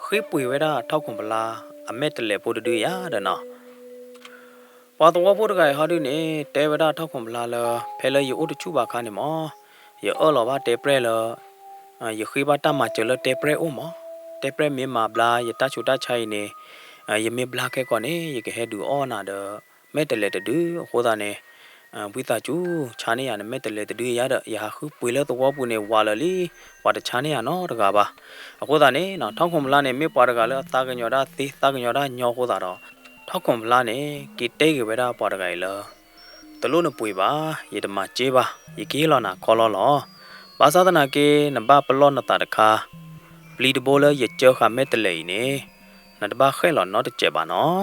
ခိပွေဝဲတာထောက်ခွန်ပလာအမဲတလဲဖို့တူရတယ်နော်ปาตัวพูดกันฮะดิเนี่ยเทวดาทักขุมลาละเพลย์อยู่อุดชูบาคานี่มออย่าหล่อว่าเทเปรละอย่าคุยว่าตามาเจอละเทเปรอุมอเทเปรมีมาบลาอย่าตาชุดาชัยเนี่ยอย่ามีบลาแค่ก่อนเนี่ยอย่าแค่ดูอ้อน่ะเด้อไม่แต่เลยแต่ดูโคตรเนี่ยวิตาจูชาเนี่ยไม่แต่เลยแต่ดูยาเด้ออย่าคือปุยแล้วตัวปุยเนี่ยวาละลีว่าแต่ชาเนี่ยเนาะตะกาบะโคตรเนี่ยเนาะทักขุมลาเนี่ยไม่ปาดกันแล้วตากันยอดาตีตากันยอดาญอโคตรเนาะထောက်ကွန်ပလာနေကီတဲကဝဲတာပေါ်တကိုင်လတလို့နပွေပါရေတမကျေးပါရေကီလောနာခေါ်လောလောဘာသာတနာကေနဘပလောနတာတခါပလီတဘောလရေကြောခမဲတလေနေနတဘခဲလောနော်တကြပါနော်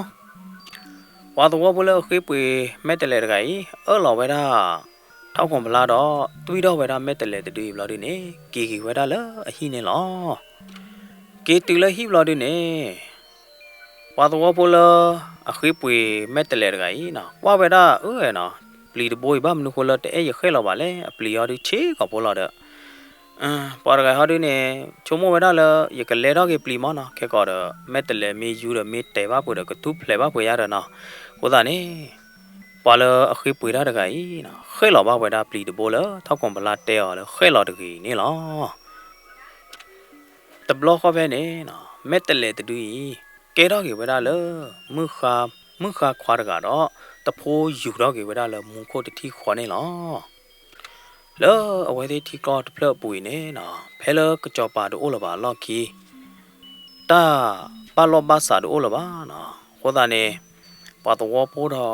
ဝါတော်ဘလခေပွေမဲတလေတကိုင်အော်လောဝဲတာထောက်ကွန်ပလာတော့တွေးတော့ဝဲတာမဲတလေတူဘလော်ဒီနေကီဝဲတာလအဟိနေလောကီတူလဟိဘလော်ဒီနေဝါတော်ဘလအခုပွေမဲ့တလဲတကကြီးနော်ဝါဝဲတာနော်ပလီတဘိုးဘာမနုခလတဲ့ရခဲလောက်ပါလေပလီရဒီချေကပေါ်လာတဲ့ပါရကဟာဒီနေချုံမဝဲတာလေရကလဲတော့ကပလီမနော်ခဲကောမဲ့တလဲမေယူရမေတဲပါပို့ကတူဖလဲပါပွေရတဲ့နော်ကိုသားနေပါလအခုပွေရတဲ့ကကြီးနော်ခဲလောက်ပါဝဲတာပလီတဘိုးလေထောက်ကွန်ပလာတဲရလေခဲလောက်တကြီးနေလောတဘလော့ခပဲနေနော် เม็ดแต่เล็ดดุยเกดอกเกเวดาเลมือขาควาดกาดอตะโพอยู่ดอกเกเวดาเลมุงโคตที่ขวานี่ลอเลอเอาไว้ที่กอดเพลปุ๋ยเนี่ยนะเพลก็จอปาดูโอละบาลอกีตาปาลอบาสาดูโอละบานะโคตาเนี่ยปาตัวปูดอ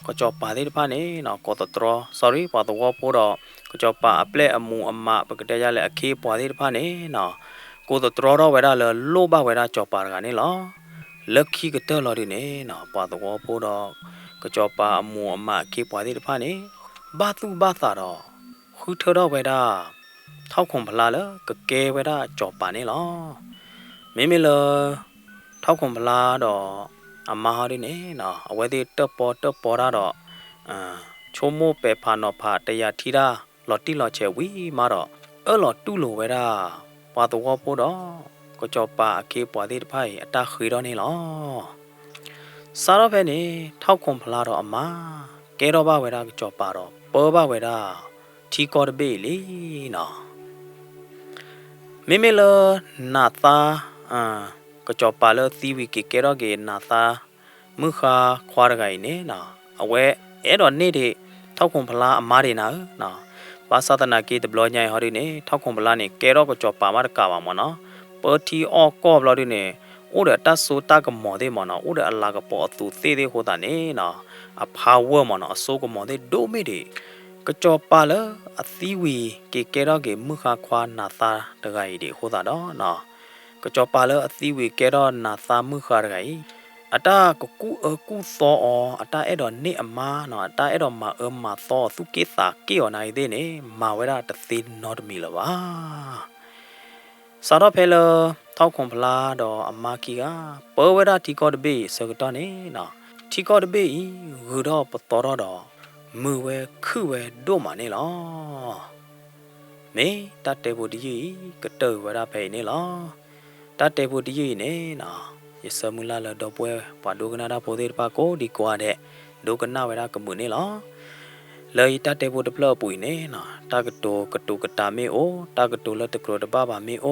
ก็จอปาที่พานี่นะก็ตตรอ sorry ปาตัวปูดอก็จอปาอัปเลอมูอัมมาปกติยาเลอคีปาที่พานี่นะกูตตรอเราเวลาเลโลบาเวลาจอปากันนี่ลอลักขี้ก็เตอรอดีเนี่ยนะปาตัวปูดอก็จอปาอมูอัมมาคีปาที่พานี่บาตุบาตาดอคือเธอเราเวลาเท่าคงพลาเลก็เกเวลาจอปานี่ลอไม่เลเท่าคงพลาดออามาฮาดิเนี่ยนะเอาไว้ที่เตปอระดอชมโมเปพานอพาตยาธีดาลอตติลอเชวีมาดอลอตุโลเวดาปาตัวปูดอก็จอปาเคปวาดิไพอัตตาขีดอนี่ลอสารเพนี่เท่าคงพลาดออามาเกรอบาเวดาก็จอปาดอเปอบาเวดาทีกอดเบลีนะไม่เลนาตาก็จอปาเลตีวิกิเกรอเกนาตามือขาควาดไกเนี่ยนะเอาไว้ดอนนี่ดิเท่าคงพลาอามาดีนะภาษาตนากีตบลอยใหญ่ฮอดีเนี่ยเท่าคงพลาเนี่ยเกรอก็จอปามาดกาวามนะเปิดที่ออกก็บลอดีเนี่ยอุดตัสสุตากมอดีมนะอุดอัลลาก็ปอตุเตเดโหตาเนี่ยนะอพาวมนะโซกมอดีโดไม่ดีก็จอปาเลอตีวีเกรอเกมือขาควานาตาตะไกดีโหตาดอนะก็จอปาเลอตีวีเกรอนาตามือขาตะไกอัตตาก็กูซออัตตาดอนนี่อมาเนาะอัตตาดอนมามาซอสุกิสาเกี่ยวในเดเนี่ยมาเวลาตัดสินนอดมีละวะสารเพลเท่าคงพลาดออามากีกาเปเวลาที่กอดเบสกตอนนี้เนาะที่กอดเบอีกูดอปตอรอดอมือเวคือเวโดมาเนี่ยลอเมตัดเตบุดีก็เตอเวลาเพเนี่ยลอตัดเตบุดีเนี่ยเนาะยสมุลาลดอปเวปาดูกนาดาโพเดปาโกดีกว่าเดดูกันนาเวลากมุนี่ลอเลยตาเตบุดเพลปุยเนี่ยนะตากตูกตาเมโอตากตูละตะกรดบ้าบาเมโอ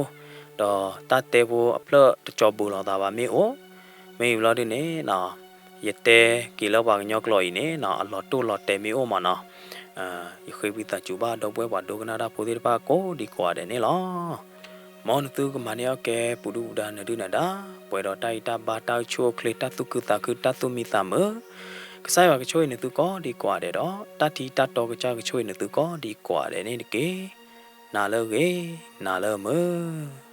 ดอตาเตบุเพลตจอบูลาดาบาเมโอไม่อยู่แล้วดิเนี่ยนะยเตกิลบางยอกลอยเนี่ยนะลอตุลอเตเมโอมานะยเคยพิตาจูบ้าดอปเวปาดูกนาดาโพเดปาโกดีกว่าเดเนี่ยลอมอนตุกมันยาแกปุดูดานดูนาดาปวยดอไตตาบาตาชัวเคลตาตุกุตาคือตาตุมิตามก็ใส่ว่าก็ช่วยในตุก็ดีกว่าเด้อตาทีตาโตก็จะก็ช่วยในตุก็ดีกว่าเด้นี่เกนาเลเกนาเลมือ